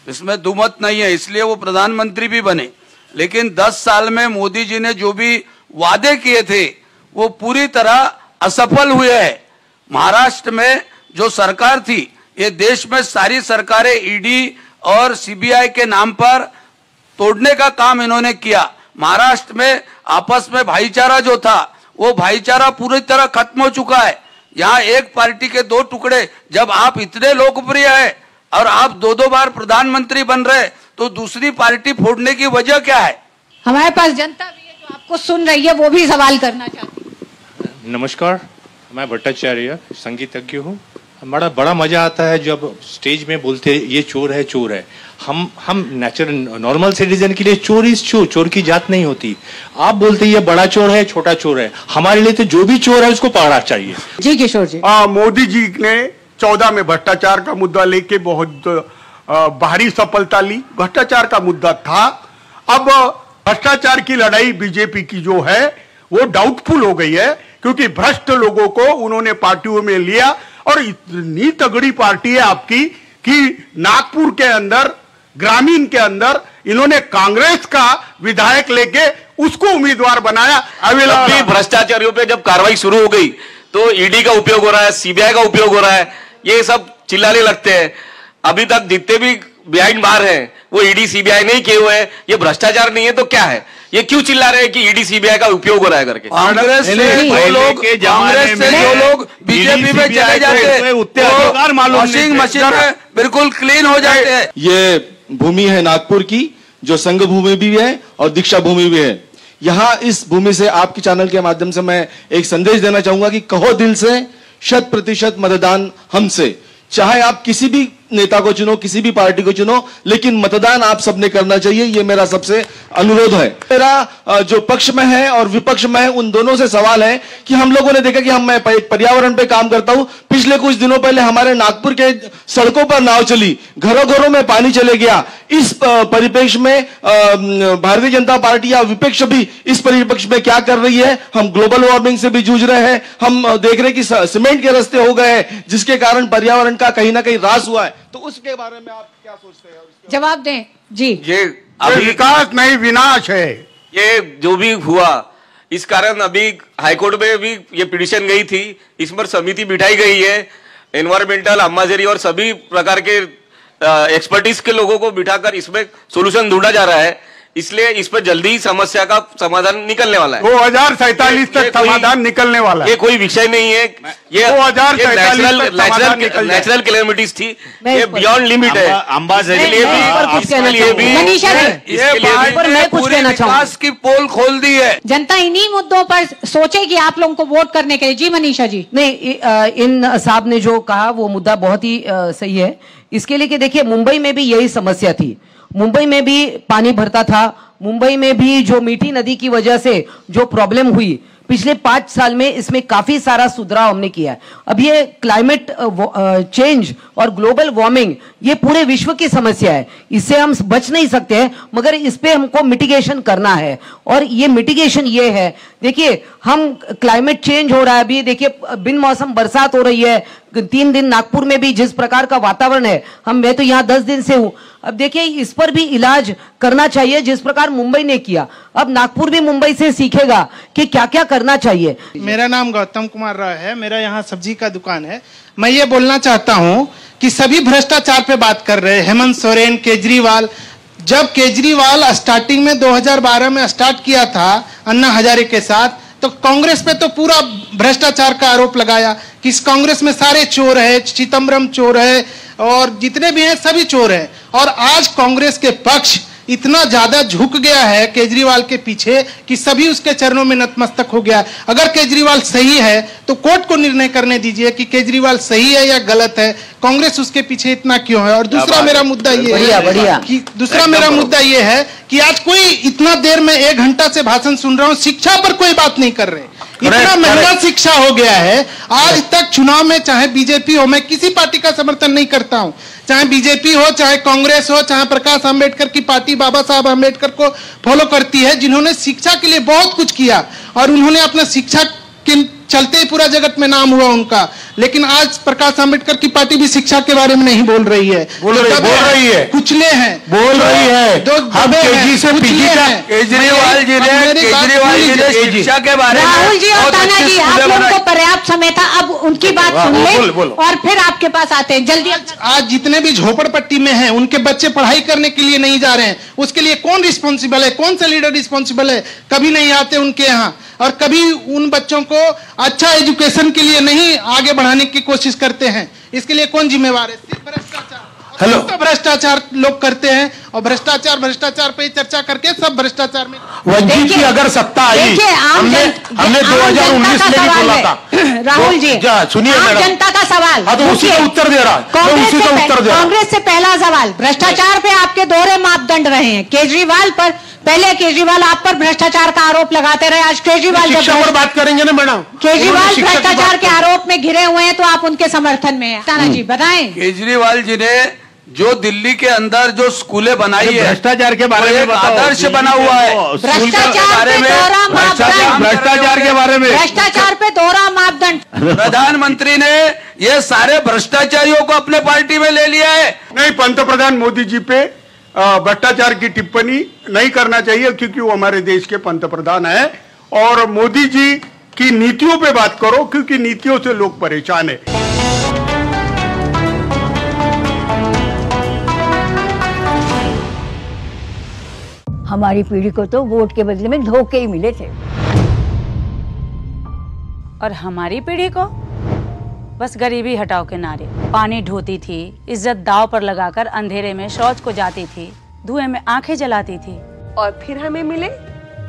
इसमें दुमत नहीं है, इसलिए वो प्रधानमंत्री भी बने। लेकिन 10 साल में मोदी जी ने जो भी वादे किए थे वो पूरी तरह असफल हुए हैं। महाराष्ट्र में जो सरकार थी, ये देश में सारी सरकारें ईडी और सीबीआई के नाम पर तोड़ने का काम इन्होंने किया। महाराष्ट्र में आपस में भाईचारा जो था, वो भाईचारा पूरी तरह खत्म हो चुका है। यहाँ एक पार्टी के 2 टुकड़े। जब आप इतने लोकप्रिय है और आप 2-2 बार प्रधानमंत्री बन रहे, तो दूसरी पार्टी फोड़ने की वजह क्या है? हमारे पास जनता भी है जो आपको सुन रही है, वो भी सवाल करना चाहती है। नमस्कार, मैं भट्टाचार्य संगीतज्ञ हूँ। बड़ा मजा आता है जब स्टेज में बोलते ये चोर है, चोर है। हम नेचुरल नॉर्मल सिटीजन के लिए चोर इज चोर, चोर की जात नहीं होती। आप बोलते ये बड़ा चोर है, छोटा चोर है, हमारे लिए तो जो भी चोर है उसको पकड़ना चाहिए। जी किशोर जी। मोदी जी ने 14 में भ्रष्टाचार का मुद्दा लेके बहुत भारी सफलता ली। भ्रष्टाचार का मुद्दा था। अब भ्रष्टाचार की लड़ाई बीजेपी की जो है वो डाउटफुल हो गई है, क्योंकि भ्रष्ट लोगों को उन्होंने पार्टियों में लिया। और इतनी तगड़ी पार्टी है आपकी कि नागपुर के अंदर, ग्रामीण के अंदर इन्होंने कांग्रेस का विधायक लेके उसको उम्मीदवार बनाया। अभी भ्रष्टाचारियों पे जब कार्रवाई शुरू हो गई तो ईडी का उपयोग हो रहा है, सीबीआई का उपयोग हो रहा है, ये सब चिल्लाने लगते हैं। अभी तक जितने भी बिहाइंड बार हैं वो ईडी सीबीआई नहीं किए हुए हैं। ये भ्रष्टाचार नहीं है तो क्या है? ये क्यों चिल्ला रहे हैं कि ईडी सीबीआई का उपयोग हो रहा है करके? कांग्रेस से जो लोग बीजेपी में चले जाते हैं, वॉशिंग मशीन में बिल्कुल क्लीन हो जाते हैं। ये भूमि है नागपुर की, जो संघ भूमि भी है और दीक्षा भूमि भी है। यहाँ इस भूमि से आपके चैनल के माध्यम से मैं एक संदेश देना चाहूंगा कि कहो दिल से 100% मतदान हमसे। चाहे आप किसी भी नेता को चुनो, किसी भी पार्टी को चुनो, लेकिन मतदान आप सबने करना चाहिए। ये मेरा सबसे अनुरोध है। मेरा जो पक्ष में है और विपक्ष में है उन दोनों से सवाल है कि हम लोगों ने देखा कि मैं पर्यावरण पे काम करता हूं। पिछले कुछ दिनों पहले हमारे नागपुर के सड़कों पर नाव चली, घरों घरों में पानी चले गया। इस परिप्रेक्ष्य में भारतीय जनता पार्टी या विपक्ष भी इस परिप्रेक्ष्य में क्या कर रही है? हम ग्लोबल वार्मिंग से भी जूझ रहे हैं। हम देख रहे हैं कि सीमेंट के रास्ते हो गए हैं, जिसके कारण पर्यावरण का कहीं ना कहीं ह्रास हुआ है। तो उसके बारे में आप क्या सोचते हैं? जवाब दें जी। ये अभी विकास नहीं विनाश है। ये जो भी हुआ इस कारण अभी हाईकोर्ट में भी ये पिटीशन गई थी, इस पर समिति बिठाई गई है। एनवायरमेंटल, अम्माजेरी और सभी प्रकार के एक्सपर्टीज के लोगों को बिठाकर इसमें सोल्यूशन ढूंढा जा रहा है। इसलिए इस पर जल्दी ही समस्या का समाधान निकलने वाला है। 2047 तक समाधान निकलने वाला है। ये कोई विषय नहीं है। ये 2047 नेचुरल कैलेमिटीज थी, ये बियॉन्ड लिमिट है। अंबाझरी मनीषा जी, मैं कुछ कहना चाहूंगा। की पोल खोल दी है। जनता इन्हीं मुद्दों पर सोचेगी आप लोगों को वोट करने के लिए। जी मनीषा जी। नहीं, इन साहब ने जो कहा वो मुद्दा बहुत ही सही है। इसके लिए कि देखिए मुंबई में भी यही समस्या थी। मुंबई में भी पानी भरता था। मुंबई में भी जो मीठी नदी की वजह से जो प्रॉब्लम हुई, पिछले 5 साल में इसमें काफी सारा सुधार हमने किया है। अब ये क्लाइमेट चेंज और ग्लोबल वार्मिंग ये पूरे विश्व की समस्या है, इससे हम बच नहीं सकते हैं, मगर इस पे हमको मिटिगेशन करना है। और ये मिटिगेशन ये है, देखिए हम क्लाइमेट चेंज हो रहा है, अभी देखिए बिन मौसम बरसात हो रही है। 3 दिन नागपुर में भी जिस प्रकार का वातावरण है, मैं तो यहाँ 10 दिन से हूं। अब देखिए इस पर भी इलाज करना चाहिए जिस प्रकार मुंबई ने किया। अब नागपुर भी मुंबई से सीखेगा कि क्या क्या करना चाहिए। मेरा नाम गौतम कुमार राव है, मेरा यहाँ सब्जी का दुकान है। मैं ये बोलना चाहता हूँ कि सभी भ्रष्टाचार पे बात कर रहे हैं, हेमंत सोरेन, केजरीवाल। जब केजरीवाल स्टार्टिंग में 2012 में स्टार्ट किया था अन्ना हजारे के साथ, तो कांग्रेस पे तो पूरा भ्रष्टाचार का आरोप लगाया कि इस कांग्रेस में सारे चोर है, चिदम्बरम चोर है और जितने भी हैं सभी चोर हैं। और आज कांग्रेस के पक्ष इतना ज्यादा झुक गया है केजरीवाल के पीछे कि सभी उसके चरणों में नतमस्तक हो गया। अगर केजरीवाल सही है तो कोर्ट को निर्णय करने दीजिए कि केजरीवाल सही है या गलत है, कांग्रेस उसके पीछे इतना क्यों है। और दूसरा मेरा मुद्दा ये है कि आज कोई इतना देर में 1 घंटा से भाषण सुन रहा हूँ, शिक्षा पर कोई बात नहीं कर रहे। इतना महंगा शिक्षा हो गया है। आज तक चुनाव में चाहे बीजेपी हो, मैं किसी पार्टी का समर्थन नहीं करता हूं, चाहे बीजेपी हो, चाहे कांग्रेस हो, चाहे प्रकाश अंबेडकर की पार्टी बाबा साहब अंबेडकर को फॉलो करती है, जिन्होंने शिक्षा के लिए बहुत कुछ किया और उन्होंने अपना शिक्षा के चलते ही पूरा जगत में नाम हुआ उनका। लेकिन आज प्रकाश अंबेडकर की पार्टी भी शिक्षा के बारे में नहीं बोल रही है, बोल रही है, कुचले हैं, बोल रही है। केजरीवाल जी ने शिक्षा के बारे में। राहुल जी और ताना जी, आप लोगों को पर्याप्त समय था, अब उनकी बात सुन ले और फिर आपके पास आते हैं जल्दी। आज जितने भी झोपड़पट्टी में हैं उनके बच्चे पढ़ाई करने के लिए नहीं जा रहे हैं, उसके लिए कौन रिस्पॉन्सिबल है? कौन सा लीडर रिस्पॉन्सिबल है? कभी नहीं आते उनके यहाँ और कभी उन बच्चों को अच्छा एजुकेशन के लिए नहीं आगे बढ़ाने की कोशिश करते हैं। इसके लिए कौन जिम्मेवार है? सिर्फ भ्रष्टाचार। तो भ्रष्टाचार लोग करते हैं और भ्रष्टाचार पे चर्चा करके सब भ्रष्टाचार में। वंचित की अगर सत्ता आई, हमने 2019 में भी बोला था। राहुल जी सुनिए, जनता का सवाल, तो उसी का उत्तर दे रहा। कांग्रेस से पहला सवाल, भ्रष्टाचार पे आपके दोहरे मापदंड रहे हैं। केजरीवाल पर पहले केजरीवाल आप पर भ्रष्टाचार का आरोप लगाते रहे, आज केजरीवाल शिक्षा पर बात करेंगे ना मैडम। केजरीवाल भ्रष्टाचार के आरोप में घिरे हुए हैं तो आप उनके समर्थन में हैं। ताना जी बताएं। केजरीवाल जी ने जो दिल्ली के अंदर जो स्कूलें बनाई है, भ्रष्टाचार के बारे में आदर्श बना हुआ है। भ्रष्टाचार पे दोहरा मापदंड, भ्रष्टाचार के बारे में, भ्रष्टाचार पे दोहरा मापदंड। प्रधानमंत्री ने ये सारे भ्रष्टाचारियों को अपने पार्टी में ले लिया है। नहीं, पंतप्रधान मोदी जी पे भ्रष्टाचार की टिप्पणी नहीं करना चाहिए, क्योंकि वो हमारे देश के पंतप्रधान है। और मोदी जी की नीतियों पे बात करो, क्योंकि नीतियों से लोग परेशान है। हमारी पीढ़ी को तो वोट के बदले में धोखे ही मिले थे, और हमारी पीढ़ी को बस गरीबी हटाओ के नारे। पानी ढोती थी, इज्जत दांव पर लगाकर अंधेरे में शौच को जाती थी, धुएं में आंखें जलाती थी। और फिर हमें मिले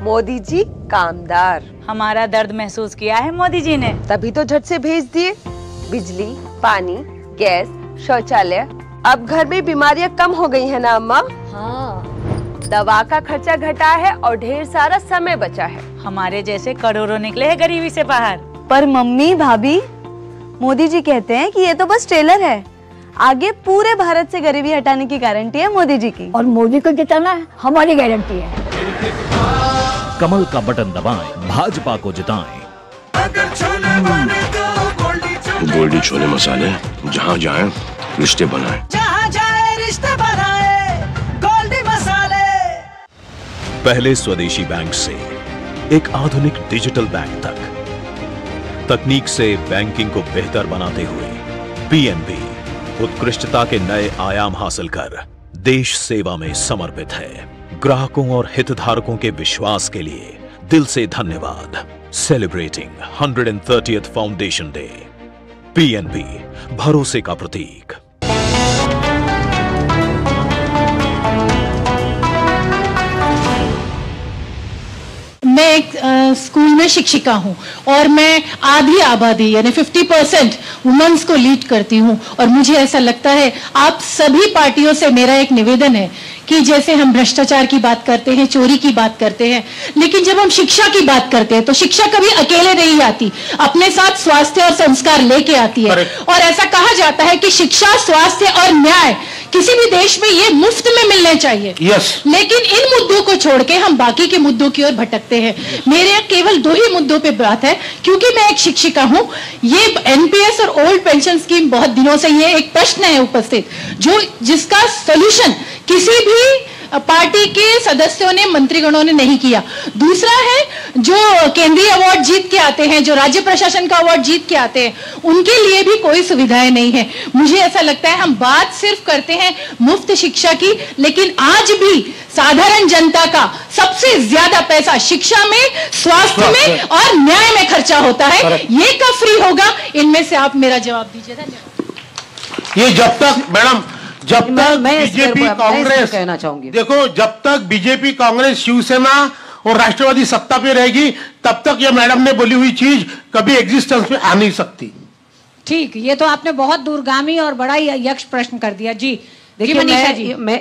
मोदी जी कामदार। हमारा दर्द महसूस किया है मोदी जी ने, तभी तो झट से भेज दिए बिजली, पानी, गैस, शौचालय। अब घर में बीमारियां कम हो गई है ना अम्मा? हाँ। दवा का खर्चा घटा है और ढेर सारा समय बचा है। हमारे जैसे करोड़ों निकले हैं गरीबी से बाहर। पर मम्मी भाभी, मोदी जी कहते हैं कि ये तो बस ट्रेलर है, आगे पूरे भारत से गरीबी हटाने की गारंटी है मोदी जी की। और मोदी को जिताना है हमारी गारंटी है। कमल का बटन दबाएं, भाजपा को जिताएं। गोल्डी छोले मसाले, जहाँ जाएं रिश्ते बनाएं। जहाँ जाए रिश्ते बनाए, गोल्डी मसाले। पहले स्वदेशी बैंक से एक आधुनिक डिजिटल बैंक तक, तकनीक से बैंकिंग को बेहतर बनाते हुए पीएनबी उत्कृष्टता के नए आयाम हासिल कर देश सेवा में समर्पित है। ग्राहकों और हितधारकों के विश्वास के लिए दिल से धन्यवाद। Celebrating 130th foundation day. PNB, भरोसे का प्रतीक। मैं एक स्कूल में शिक्षिका हूं और मैं आधी आबादी यानी 50% वुमेन्स को लीड करती हूं, और मुझे ऐसा लगता है आप सभी पार्टियों से मेरा एक निवेदन है कि जैसे हम भ्रष्टाचार की बात करते हैं, चोरी की बात करते हैं, लेकिन जब हम शिक्षा की बात करते हैं तो शिक्षा कभी अकेले नहीं आती, अपने साथ स्वास्थ्य और संस्कार लेके आती है। और ऐसा कहा जाता है कि शिक्षा, स्वास्थ्य और न्याय किसी भी देश में ये मुफ्त में मिलने चाहिए। लेकिन इन मुद्दों को छोड़ के हम बाकी के मुद्दों की ओर भटकते हैं। मेरे केवल 2 ही मुद्दों पे बात है, क्योंकि मैं एक शिक्षिका हूं। ये एनपीएस और ओल्ड पेंशन स्कीम बहुत दिनों से ये एक प्रश्न है उपस्थित, जिसका सोल्यूशन किसी भी पार्टी के सदस्यों ने, मंत्रीगणों ने नहीं किया। दूसरा है जो केंद्रीय अवार्ड जीत के आते हैं, जो राज्य प्रशासन का अवार्ड जीत के आते हैं, उनके लिए भी कोई सुविधाएं नहीं है। मुझे ऐसा लगता है हम बात सिर्फ करते हैं मुफ्त शिक्षा की, लेकिन आज भी साधारण जनता का सबसे ज्यादा पैसा शिक्षा में, स्वास्थ्य में और न्याय में खर्चा होता है। ये कब फ्री होगा? इनमें से आप मेरा जवाब दीजिए। धन्यवाद। ये जब तक मैडम, जब तक बीजेपी कांग्रेस, कहना चाहूंगी, देखो जब तक बीजेपी कांग्रेस शिवसेना और राष्ट्रवादी सत्ता पे रहेगी, तब तक ये मैडम ने बोली हुई चीज कभी एग्जिस्टेंस में आ नहीं सकती। ठीक, ये तो आपने बहुत दूरगामी और बड़ा ही यक्ष प्रश्न कर दिया जी। देखिए मैं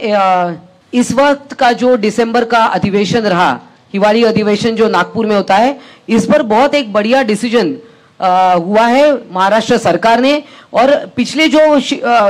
इस वक्त का जो दिसंबर का अधिवेशन रहा, हिवाली अधिवेशन जो नागपुर में होता है, इस पर बहुत एक बढ़िया डिसीजन हुआ है महाराष्ट्र सरकार ने। और पिछले जो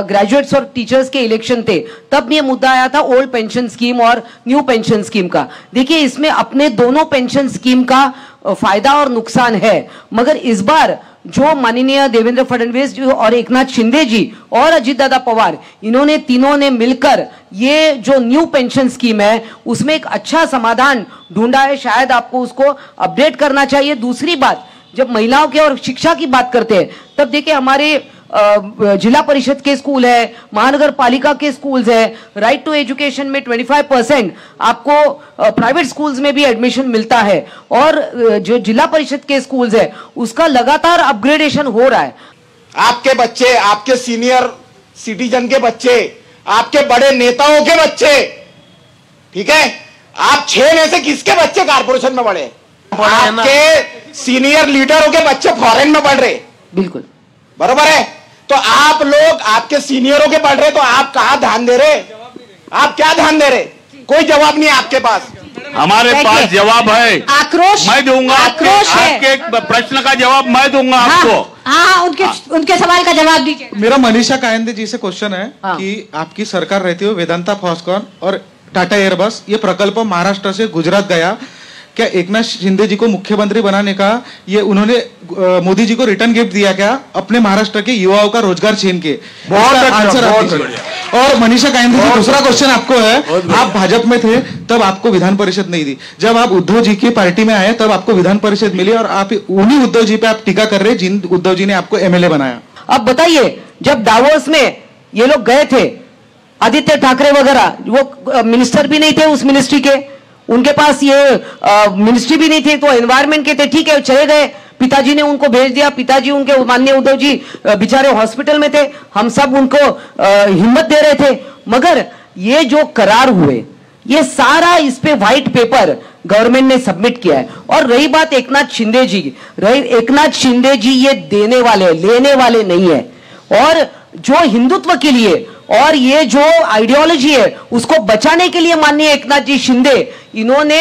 ग्रेजुएट्स और टीचर्स के इलेक्शन थे, तब ये मुद्दा आया था ओल्ड पेंशन स्कीम और न्यू पेंशन स्कीम का। देखिए इसमें अपने दोनों पेंशन स्कीम का फायदा और नुकसान है, मगर इस बार जो माननीय देवेंद्र फडणवीस जी और एकनाथ शिंदे जी और अजीत दादा पवार, इन्होंने तीनों ने मिलकर ये जो न्यू पेंशन स्कीम है उसमें एक अच्छा समाधान ढूंढा है। शायद आपको उसको अपडेट करना चाहिए। दूसरी बात, जब महिलाओं के और शिक्षा की बात करते हैं, तब देखिए हमारे जिला परिषद के स्कूल है, महानगर पालिका के स्कूल्स है, राइट टू एजुकेशन में 25% आपको प्राइवेट स्कूल्स में भी एडमिशन मिलता है, और जो जिला परिषद के स्कूल्स है उसका लगातार अपग्रेडेशन हो रहा है। आपके बच्चे, आपके सीनियर सिटीजन के बच्चे, आपके बड़े नेताओं के बच्चे, ठीक है, आप 6 में से किसके बच्चे कारपोरेशन में पढ़े? आपके सीनियर लीडरों के बच्चे फॉरेन में पढ़ रहे। बिल्कुल बरोबर है। तो आप लोग आपके सीनियरों के पढ़ रहे, तो आप कहां ध्यान दे रहे? आप क्या ध्यान दे रहे? कोई जवाब नहीं है आपके पास। हमारे पास जवाब है, आक्रोश मैं दूंगा। आक्रोश है। आपके प्रश्न का जवाब मैं दूंगा आपको। हाँ, उनके सवाल का जवाब दीजिए। मेरा मनीषा कायंदे जी से क्वेश्चन है कि आपकी सरकार रहती हुई वेदांता फॉक्सकॉन और टाटा एयरबस ये प्रकल्प महाराष्ट्र से गुजरात गया, क्या एकनाथ शिंदे जी को मुख्यमंत्री बनाने का ये उन्होंने मोदी जी को रिटर्न गिफ्ट दिया क्या अपने महाराष्ट्र के युवाओं का रोजगार छीन के? आंसर आप दीजिए। और मनीषा कायंदे जी दूसरा क्वेश्चन आपको है, आप भाजपा में थे तब आपको विधान परिषद नहीं दी, जब आप उद्धव जी की पार्टी में आए तब आपको विधान परिषद मिली और आप उन्हीं उद्धव जी पे आप टीका कर रहे जिन उद्धव जी ने आपको एमएलए बनाया। अब बताइए, जब दावोस में ये लोग गए थे, आदित्य ठाकरे वगैरह, वो मिनिस्टर भी नहीं थे उस मिनिस्ट्री के, उनके पास ये मिनिस्ट्री भी नहीं थी, तो एनवायरमेंट के थे, ठीक है चले गए, पिताजी ने उनको भेज दिया, पिताजी उनके माननीय उद्धव जी बेचारे हॉस्पिटल में थे, हम सब उनको हिम्मत दे रहे थे, मगर ये जो करार हुए ये सारा इस पे व्हाइट पेपर गवर्नमेंट ने सबमिट किया है। और रही बात एकनाथ शिंदे जी, एकनाथ शिंदे जी ये देने वाले लेने वाले नहीं है, और जो हिंदुत्व के लिए और ये जो आइडियोलॉजी है उसको बचाने के लिए माननीय एकनाथ जी शिंदे इन्होंने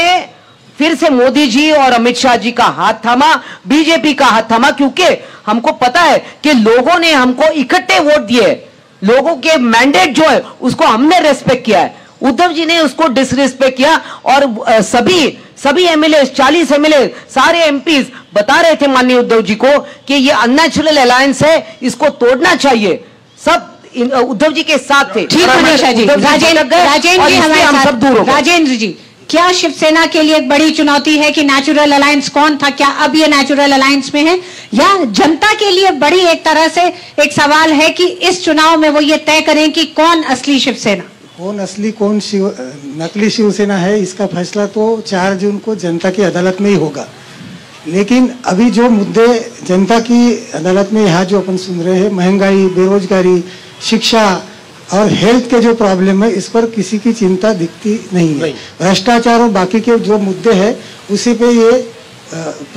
फिर से मोदी जी और अमित शाह जी का हाथ थामा, बीजेपी का हाथ थामा, क्योंकि हमको पता है कि लोगों ने हमको इकट्ठे वोट दिए, लोगों के मैंडेट जो है उसको हमने रेस्पेक्ट किया है, उद्धव जी ने उसको डिसरिस्पेक्ट किया। और सभी एमएलए 40 एमएलए सारे एमपीज बता रहे थे माननीय उद्धव जी को कि ये अननेचुरल अलायंस है, इसको तोड़ना चाहिए, सब उद्धव जी के साथ थे। ठीक है मनीषा जी, राजेंद्र जी हमारे हम सब दूर हो गए। राजेंद्र जी, क्या शिवसेना के लिए एक बड़ी चुनौती है कि नेचुरल अलायंस कौन था, क्या अब ये नेचुरल अलायंस में है, या जनता के लिए बड़ी एक तरह से एक सवाल है कि इस चुनाव में वो ये तय करें कि कौन असली शिवसेना, कौन असली कौन नकली शिवसेना है, इसका फैसला तो 4 जून को जनता की अदालत में ही होगा। लेकिन अभी जो मुद्दे जनता की अदालत में यहाँ जो अपन सुन रहे हैं, महंगाई, बेरोजगारी, शिक्षा और हेल्थ के जो प्रॉब्लम है, इस पर किसी की चिंता दिखती नहीं है। भ्रष्टाचार और बाकी के जो मुद्दे हैं उसी पे ये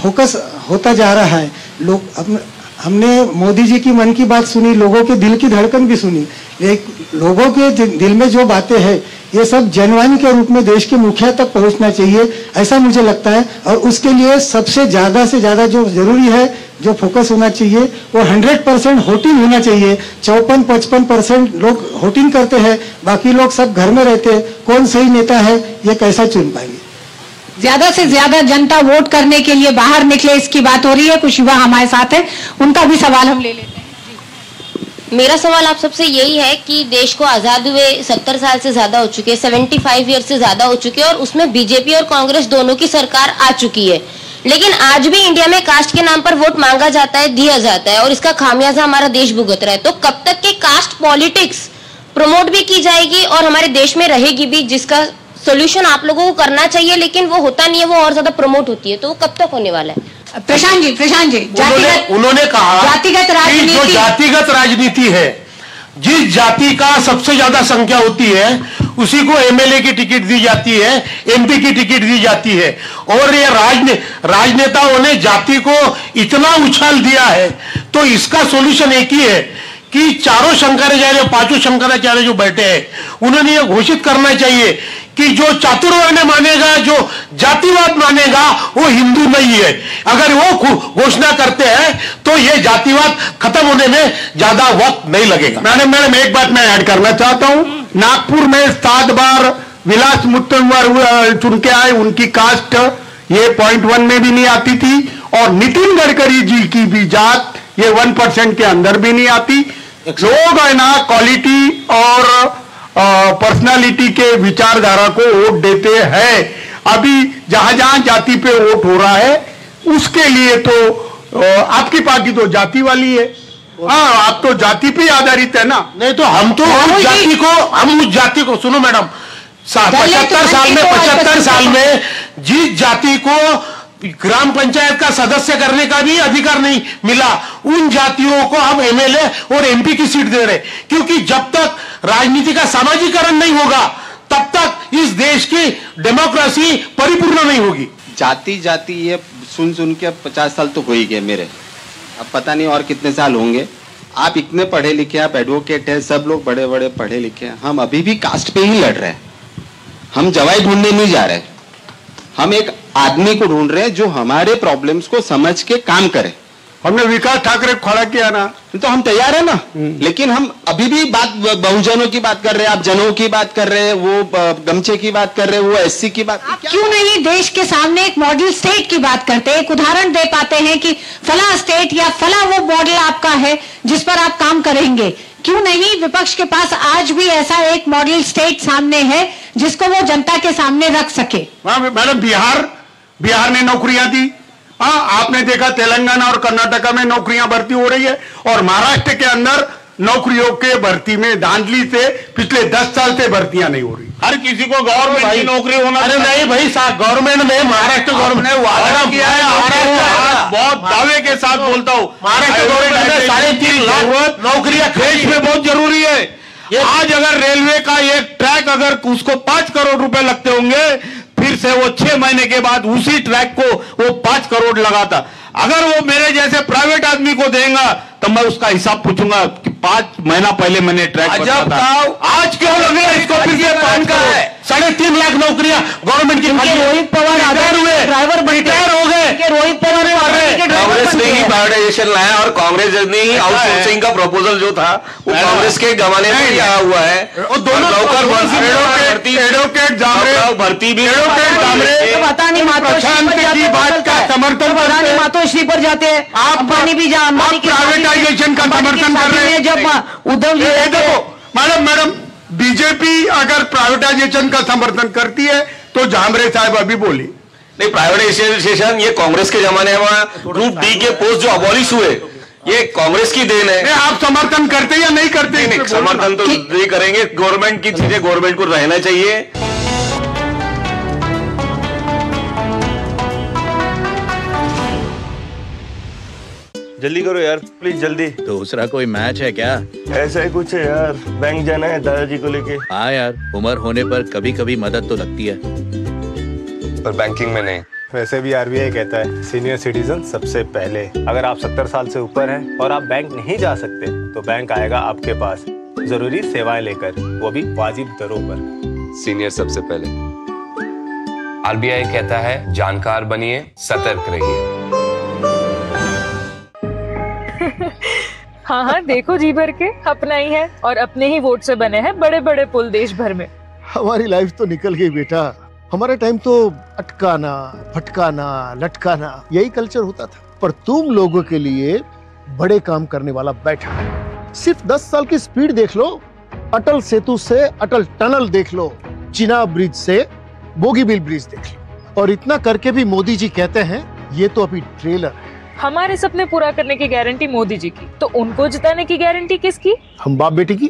फोकस होता जा रहा है। लोग हमने मोदी जी की मन की बात सुनी, लोगों के दिल की धड़कन भी सुनी, लेकिन लोगों के दिल में जो बातें हैं ये सब जनवाणी के रूप में देश के मुखिया तक पहुंचना चाहिए, ऐसा मुझे लगता है। और उसके लिए सबसे ज्यादा से ज्यादा जो जरूरी है, जो फोकस होना चाहिए, वो 100% वोटिंग होना चाहिए। 54-55% लोग वोटिंग करते हैं, बाकी लोग सब घर में रहते हैं, कौन सही नेता है ये कैसा चुन पाएंगे? ज्यादा से ज्यादा जनता वोट करने के लिए बाहर निकले, इसकी बात हो रही है। कुछ युवा हमारे साथ है, उनका भी सवाल हम ले लेते हैं। मेरा सवाल आप सबसे यही है कि देश को आजाद हुए 70 साल से ज्यादा हो चुके हैं, 75 ईयर से ज्यादा हो चुके हैं, और उसमें बीजेपी और कांग्रेस दोनों की सरकार आ चुकी है, लेकिन आज भी इंडिया में कास्ट के नाम पर वोट मांगा जाता है, दिया जाता है, और इसका खामियाजा हमारा देश भुगत रहा है। तो कब तक के कास्ट पॉलिटिक्स प्रमोट भी की जाएगी और हमारे देश में रहेगी भी, जिसका सोल्यूशन आप लोगों को करना चाहिए, लेकिन वो होता नहीं है, वो और ज्यादा प्रमोट होती है, तो वो कब तक होने वाला है? प्रशांत जी, उन्होंने कहा जातिगत राजनीति, जो जातिगत राजनीति है, जिस जाति का सबसे ज्यादा संख्या होती है उसी को एमएलए की टिकट दी जाती है, एमपी की टिकट दी जाती है, और ये राजनेताओं ने जाति को इतना उछाल दिया है। तो इसका सॉल्यूशन एक ही है कि चारों शंकराचार्य, 5 शंकराचार्य जो बैठे हैं, उन्होंने ये घोषित करना चाहिए कि जो चातुर्वर्ण मानेगा, जो जातिवाद मानेगा, वो हिंदू नहीं है। अगर वो घोषणा करते हैं तो ये जातिवाद खत्म होने में ज्यादा वक्त नहीं लगेगा। मैडम एक बात मैं ऐड करना चाहता हूं। नागपुर में 7 बार विलास मुत्तमवार चुन के आए, उनकी कास्ट ये 0.1 में भी नहीं आती थी, और नितिन गडकरी जी की भी जात ये 1% के अंदर भी नहीं आती। लोग है ना क्वालिटी और पर्सनालिटी के विचारधारा को वोट देते हैं। अभी जहां जहां जाति पे वोट हो रहा है उसके लिए तो आपकी पार्टी तो जाति वाली है। हाँ, आप तो जाति पे आधारित है ना। नहीं तो हम उस जाति को सुनो मैडम, 75 साल में जिस जाति को ग्राम पंचायत का सदस्य करने का भी अधिकार नहीं मिला, उन जातियों को हम एमएलए और एमपी की सीट दे रहे, क्योंकि जब तक राजनीति का सामाजिकरण नहीं होगा तब तक इस देश की डेमोक्रेसी परिपूर्ण नहीं होगी। जाति ये सुन के 50 साल तो हो ही गए मेरे, अब पता नहीं और कितने साल होंगे। आप इतने पढ़े लिखे, आप एडवोकेट है, सब लोग बड़े बड़े पढ़े लिखे हैं, हम अभी भी कास्ट पे ही लड़ रहे हैं। हम जवाई ढूंढने नहीं जा रहे, हम एक आदमी को ढूंढ रहे हैं जो हमारे प्रॉब्लम्स को समझ के काम करे। हमने विकास ठाकरे को खड़ा किया ना, तो हम तैयार है ना। लेकिन हम अभी भी बात बहुजनों की बात कर रहे हैं, आप जनों की बात कर रहे हैं, वो गमछे की बात कर रहे हैं, वो एससी की बात। आप क्यों नहीं देश के सामने एक मॉडल स्टेट की बात करते हैं, एक उदाहरण दे पाते हैं कि फला स्टेट या फला वो मॉडल आपका है जिस पर आप काम करेंगे? क्यों नहीं विपक्ष के पास आज भी ऐसा एक मॉडल स्टेट सामने है जिसको वो जनता के सामने रख सके? मैडम बिहार ने नौकरियां दी। हाँ, आपने देखा तेलंगाना और कर्नाटका में नौकरियां भर्ती हो रही है, और महाराष्ट्र के अंदर नौकरियों के भर्ती में धांधली से पिछले 10 साल से भर्तियां नहीं हो रही। हर किसी को गवर्नमेंट की नौकरी होना। अरे नहीं भाई साहब, गवर्नमेंट में महाराष्ट्र गवर्नमेंट ने वादा किया है। महाराष्ट्र बहुत दावे के साथ बोलता हूँ, महाराष्ट्र गवर्नमेंट में 3.5 लाख नौकरियां देश में बहुत जरूरी है। आज अगर रेलवे का एक ट्रैक अगर उसको 5 करोड़ रुपए लगते होंगे, फिर से वो 6 महीने के बाद उसी ट्रैक को वो 5 करोड़ लगाता। अगर वो मेरे जैसे प्राइवेट आदमी को देगा तो मैं उसका हिसाब पूछूंगा कि 5 महीना पहले मैंने ट्रैक अजब था। आज क्यों लग रहा है इसको फिर से 5 करोड़? 3.5 लाख नौकरियां गवर्नमेंट की। रोहित पवार ड्राइवर रिटायर हो गए। रोहित पवार कांग्रेस ने ही प्राइवेटाइजेशन लाया, और कांग्रेस ने ही आउटसोर्सिंग का प्रपोजल जो था वो कांग्रेस के जमाने में ही आया हुआ है। दोनों एडवोकेट भर्ती भी बतानी मातोश्री पर जाते हैं, आप पानी भी जा प्राइवेटाइजेशन का समर्थन कर रहे हैं। जब उद्धव जी मैडम बीजेपी अगर प्राइवेटाइजेशन का समर्थन करती है तो झामरे साहब अभी बोली नहीं, प्राइवेटाइजेशन ये कांग्रेस के जमाने में ग्रुप डी के पोस्ट जो अबॉलिश हुए ये कांग्रेस की देन है। आप समर्थन करते या नहीं करते? नहीं, समर्थन तो नहीं करेंगे। गवर्नमेंट की चीजें गवर्नमेंट को रहना चाहिए। जल्दी करो यार प्लीज, जल्दी। दूसरा कोई मैच है क्या? ऐसा ही कुछ है यार, बैंक जाना है दादाजी को लेके। हाँ यार, उम्र होने पर कभी कभी मदद तो लगती है, पर बैंकिंग में नहीं। वैसे भी आरबीआई कहता है सीनियर सिटीजन सबसे पहले। अगर आप 70 साल से ऊपर हैं और आप बैंक नहीं जा सकते तो बैंक आएगा आपके पास जरूरी सेवाएं लेकर, वो भी वाजिब दरों पर। सीनियर सबसे पहले। आरबीआई कहता है जानकार बनिए, सतर्क रहिए। हाँ हाँ, देखो जी भर के अपना ही है, और अपने ही वोट से बने हैं बड़े बड़े पुल देश भर में। हमारी लाइफ तो निकल गई बेटा। हमारे टाइम तो अटकाना, फटकाना, लटकाना यही कल्चर होता था, पर तुम लोगों के लिए बड़े काम करने वाला बैठा है। सिर्फ 10 साल की स्पीड देख लो, अटल सेतु से अटल टनल देख लो, चिनाब ब्रिज से बोगीबिल ब्रिज देख लो, और इतना करके भी मोदी जी कहते हैं ये तो अभी ट्रेलर है। हमारे सपने पूरा करने की गारंटी मोदी जी की, तो उनको जिताने की गारंटी किसकी? हम बाप बेटी की।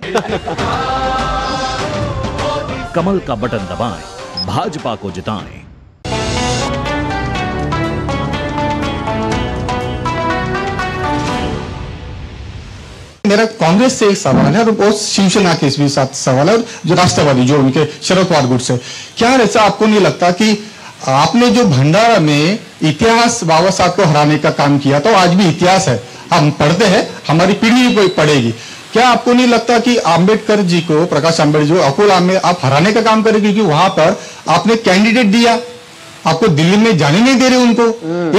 कमल का बटन दबाएं, भाजपा को जिताएं। मेरा कांग्रेस से एक सवाल है, और वो शिवसेना के भी साथ सवाल है, और जो राष्ट्रवादी जो उनके शरद पवार गुट से, क्या ऐसा आपको नहीं लगता कि आपने जो भंडारा में इतिहास बाबा साहब को हराने का काम किया तो आज भी इतिहास है, हम पढ़ते हैं, हमारी पीढ़ी भी पढ़ेगी। क्या आपको नहीं लगता कि आम्बेडकर जी को, प्रकाश आम्बेडकर जो अकोला में आप हराने का काम करेंगे, क्योंकि वहां पर आपने कैंडिडेट दिया, आपको दिल्ली में जाने नहीं दे रहे उनको।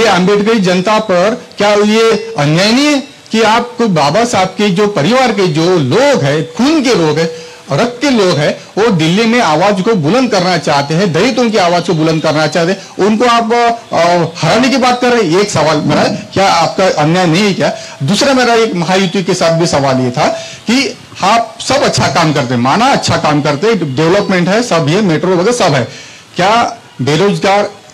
ये आम्बेडकर जनता पर क्या ये अन्याय नहीं है कि आप कोई बाबा साहब के जो परिवार के जो लोग हैं, खून के लोग हैं, रक्त के लोग हैं, वो दिल्ली में आवाज को बुलंद करना चाहते हैं, दलितों की आवाज को बुलंद करना चाहते हैं, उनको आप हराने की बात कर रहे हैं? एक सवाल मेरा, क्या आपका अन्याय नहीं है क्या? दूसरा मेरा एक महायुति के साथ भी सवाल ये था कि आप सब अच्छा काम करते हैं, माना अच्छा काम करते हैं, डेवलपमेंट है, सब है, मेट्रो वगैरह सब है, क्या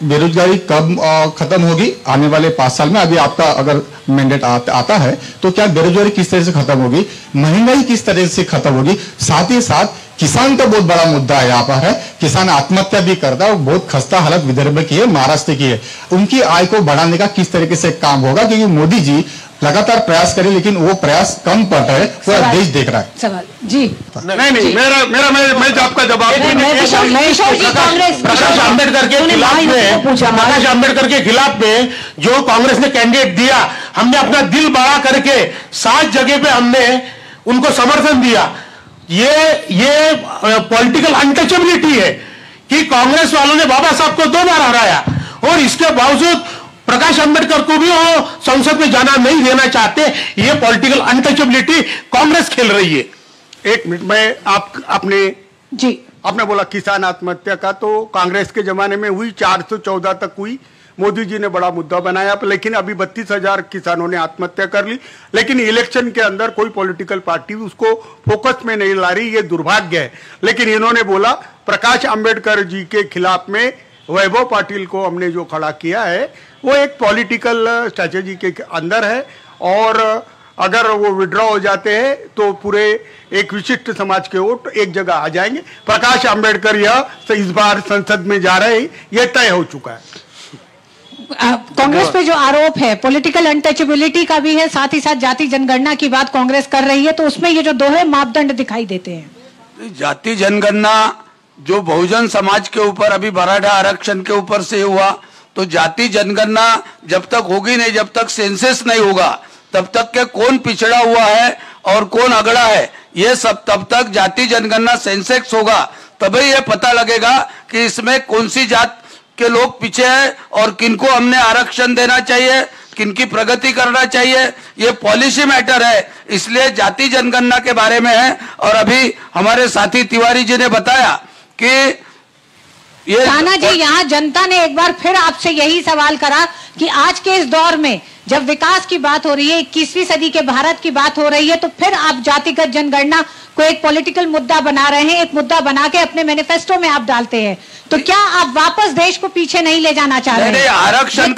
बेरोजगारी कब खत्म होगी आने वाले 5 साल में? अभी आपका अगर मैंडेट आता है तो क्या बेरोजगारी किस तरह से खत्म होगी, महंगाई किस तरह से खत्म होगी? साथ ही साथ किसान का बहुत बड़ा मुद्दा यहाँ पर है, किसान आत्महत्या भी करता है, और बहुत खस्ता हालत विदर्भ की है, महाराष्ट्र की है। उनकी आय को बढ़ाने का किस तरीके से काम होगा, क्योंकि मोदी जी लगातार प्रयास करें लेकिन वो प्रयास कम पड़ रहा है, पूरा देश देख रहा है। सवाल जी नहीं, मैं आपका जवाब प्रकाश आम्बेडकर के खिलाफ में, प्रकाश आम्बेडकर के खिलाफ में जो कांग्रेस ने कैंडिडेट दिया, हमने अपना दिल बड़ा करके 7 जगह पे हमने उनको समर्थन दिया। ये पॉलिटिकल अनटचेबिलिटी है, कि कांग्रेस वालों ने बाबा साहब को 2 बार हराया और इसके बावजूद प्रकाश अंबेडकर को भी वो संसद में जाना नहीं देना चाहते। ये पॉलिटिकल अनटचेबिलिटी कांग्रेस खेल रही है। एक मिनट में आपने बोला किसान आत्महत्या का, तो कांग्रेस के जमाने में हुई, 414 तक हुई, मोदी जी ने बड़ा मुद्दा बनाया, लेकिन अभी 32,000 किसानों ने आत्महत्या कर ली। लेकिन इलेक्शन के अंदर कोई पॉलिटिकल पार्टी उसको फोकस में नहीं ला रही, ये दुर्भाग्य है। लेकिन इन्होंने बोला प्रकाश अंबेडकर जी के खिलाफ में वैभव पाटिल को हमने जो खड़ा किया है वो एक पॉलिटिकल स्ट्रैटेजी के अंदर है, और अगर वो विड्रॉ हो जाते हैं तो पूरे एक विशिष्ट समाज के वोट एक जगह आ जाएंगे। प्रकाश अंबेडकर यह इस बार संसद में जा रहे हैं, यह तय हो चुका है। कांग्रेस पे जो आरोप है पॉलिटिकल अनटचेबिलिटी का भी है, साथ ही साथ जाति जनगणना की बात कांग्रेस कर रही है, तो उसमें ये जो दोहरे मापदंड दिखाई देते हैं। जाति जनगणना जो बहुजन समाज के ऊपर अभी मराठा आरक्षण के ऊपर से हुआ, तो जाति जनगणना जब तक होगी नहीं, जब तक सेंसस नहीं होगा, तब तक के कौन पिछड़ा हुआ है और कौन अगड़ा है, ये सब तब तक जाति जनगणना सेंसेक्स होगा, तभी ये पता लगेगा कि इसमें कौन सी जात के लोग पीछे हैं और किनको हमने आरक्षण देना चाहिए, किनकी प्रगति करना चाहिए। ये पॉलिसी मैटर है, इसलिए जाति जनगणना के बारे में है। और अभी हमारे साथी तिवारी जी ने बताया कि ये राणा जी, यहाँ जनता ने एक बार फिर आपसे यही सवाल करा कि आज के इस दौर में जब विकास की बात हो रही है, 21वीं सदी के भारत की बात हो रही है, तो फिर आप जातिगत जनगणना को एक पॉलिटिकल मुद्दा बना रहे हैं, एक मुद्दा बना के अपने मैनिफेस्टो में आप डालते हैं। तो क्या आप वापस देश को पीछे नहीं ले जाना चाह रहे हैं? आरक्षण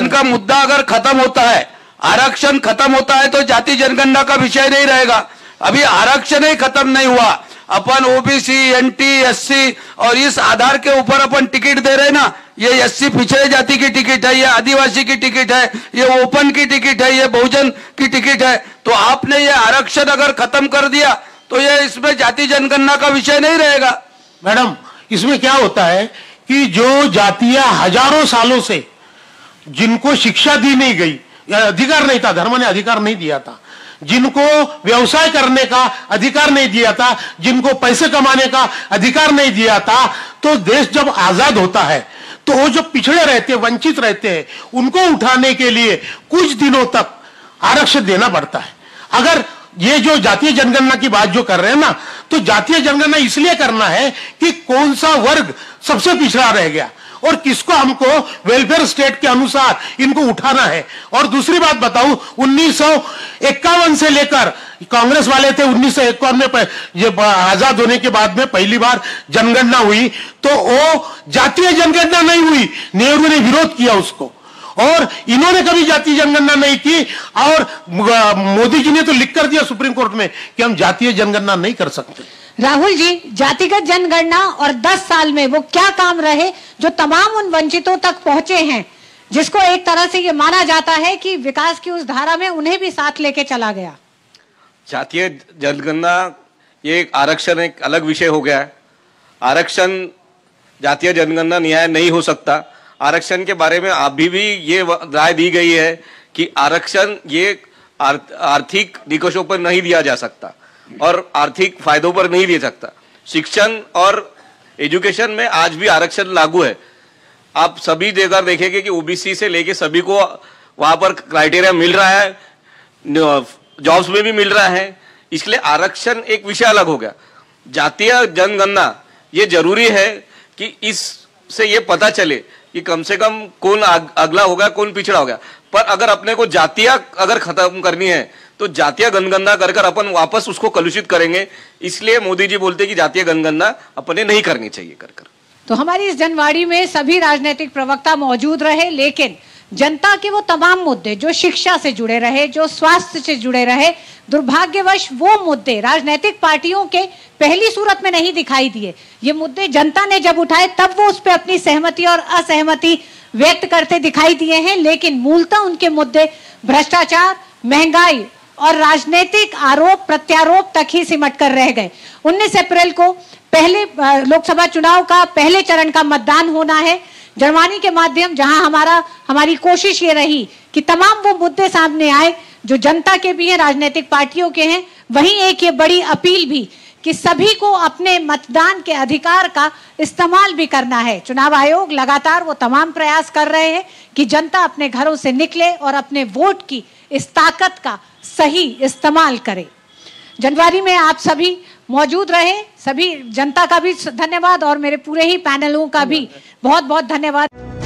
का मुद्दा अगर खत्म होता है, आरक्षण खत्म होता है तो जाति जनगणना का विषय नहीं रहेगा। अभी आरक्षण ही खत्म नहीं हुआ, अपन ओबीसी, एनटी, एससी और इस आधार के ऊपर अपन टिकट दे रहे ना, ये एससी पिछड़े जाति की टिकट है, ये आदिवासी की टिकट है, ये ओपन की टिकट है, ये बहुजन की टिकट है। तो आपने ये आरक्षण अगर खत्म कर दिया तो ये इसमें जाति जनगणना का विषय नहीं रहेगा। मैडम, इसमें क्या होता है कि जो जातियां हजारों सालों से जिनको शिक्षा दी नहीं गई, या अधिकार नहीं था, धर्म ने अधिकार नहीं दिया था, जिनको व्यवसाय करने का अधिकार नहीं दिया था, जिनको पैसे कमाने का अधिकार नहीं दिया था, तो देश जब आजाद होता है तो वो जो पिछड़े रहते हैं, वंचित रहते हैं, उनको उठाने के लिए कुछ दिनों तक आरक्षण देना पड़ता है। अगर ये जो जातीय जनगणना की बात जो कर रहे हैं ना, तो जातीय जनगणना इसलिए करना है कि कौन सा वर्ग सबसे पिछड़ा रह गया और किसको हमको वेलफेयर स्टेट के अनुसार इनको उठाना है। और दूसरी बात बताऊं, 1951 से लेकर कांग्रेस वाले थे, 1951 में ये आजाद होने के बाद में पहली बार जनगणना हुई, तो वो जातीय जनगणना नहीं हुई, नेहरू ने विरोध किया उसको, और इन्होंने कभी जातीय जनगणना नहीं की। और मोदी जी ने तो लिख कर दिया सुप्रीम कोर्ट में कि हम जातीय जनगणना नहीं कर सकते। राहुल जी, जातिगत जनगणना और 10 साल में वो क्या काम रहे जो तमाम उन वंचितों तक पहुंचे हैं, जिसको एक तरह से ये माना जाता है कि विकास की उस धारा में उन्हें भी साथ लेके चला गया? जातीय जनगणना ये आरक्षण एक अलग विषय हो गया है। आरक्षण जातीय जनगणना न्याय नहीं हो सकता। आरक्षण के बारे में अभी भी ये राय दी गई है कि आरक्षण ये आर्थिक निकषों पर नहीं दिया जा सकता और आर्थिक फायदों पर नहीं दे सकता। शिक्षण और एजुकेशन में आज भी आरक्षण लागू है। आप सभी जगह देखेंगे कि ओबीसी से लेके सभी को वहां पर क्राइटेरिया मिल रहा है, जॉब्स में भी मिल रहा है, इसलिए आरक्षण एक विषय अलग हो गया। जातीय जनगणना ये जरूरी है कि इससे ये पता चले कि कम से कम कौन अगला होगा, कौन पिछड़ा होगा। पर अगर अपने को जातियां अगर खत्म करनी है तो जातीय जनगणना कर अपन वापस उसको कलुषित करेंगे। इसलिए मोदी जी बोलते कि जातीय जनगणना अपने नहीं करनी चाहिए कर। तो हमारी इस जनवाड़ी में सभी राजनीतिक प्रवक्ता मौजूद रहे, लेकिन जनता के वो तमाम मुद्दे जो शिक्षा से जुड़े रहे, जो स्वास्थ्य से जुड़े रहे, दुर्भाग्यवश वो मुद्दे राजनीतिक पार्टियों के पहली सूरत में नहीं दिखाई दिए। ये मुद्दे जनता ने जब उठाए तब वो उस पर अपनी सहमति और असहमति व्यक्त करते दिखाई दिए हैं, लेकिन मूलतः उनके मुद्दे भ्रष्टाचार, महंगाई और राजनीतिक आरोप प्रत्यारोप तक ही सिमट कर रह गए। 19 अप्रैल को पहले लोकसभा चुनाव का पहले चरण का मतदान होना है। जनवाणी के माध्यम जहां हमारी कोशिश ये रही कि तमाम वो मुद्दे सामने आए जो जनता के भी हैं, राजनीतिक पार्टियों के हैं। वहीं एक ये बड़ी अपील भी कि कि सभी को अपने मतदान के अधिकार का इस्तेमाल भी करना है। चुनाव आयोग लगातार वो तमाम प्रयास कर रहे हैं कि जनता अपने घरों से निकले और अपने वोट की इस ताकत का सही इस्तेमाल करे। जनवरी में आप सभी मौजूद रहे, सभी जनता का भी धन्यवाद और मेरे पूरे ही पैनलों का भी बहुत बहुत धन्यवाद।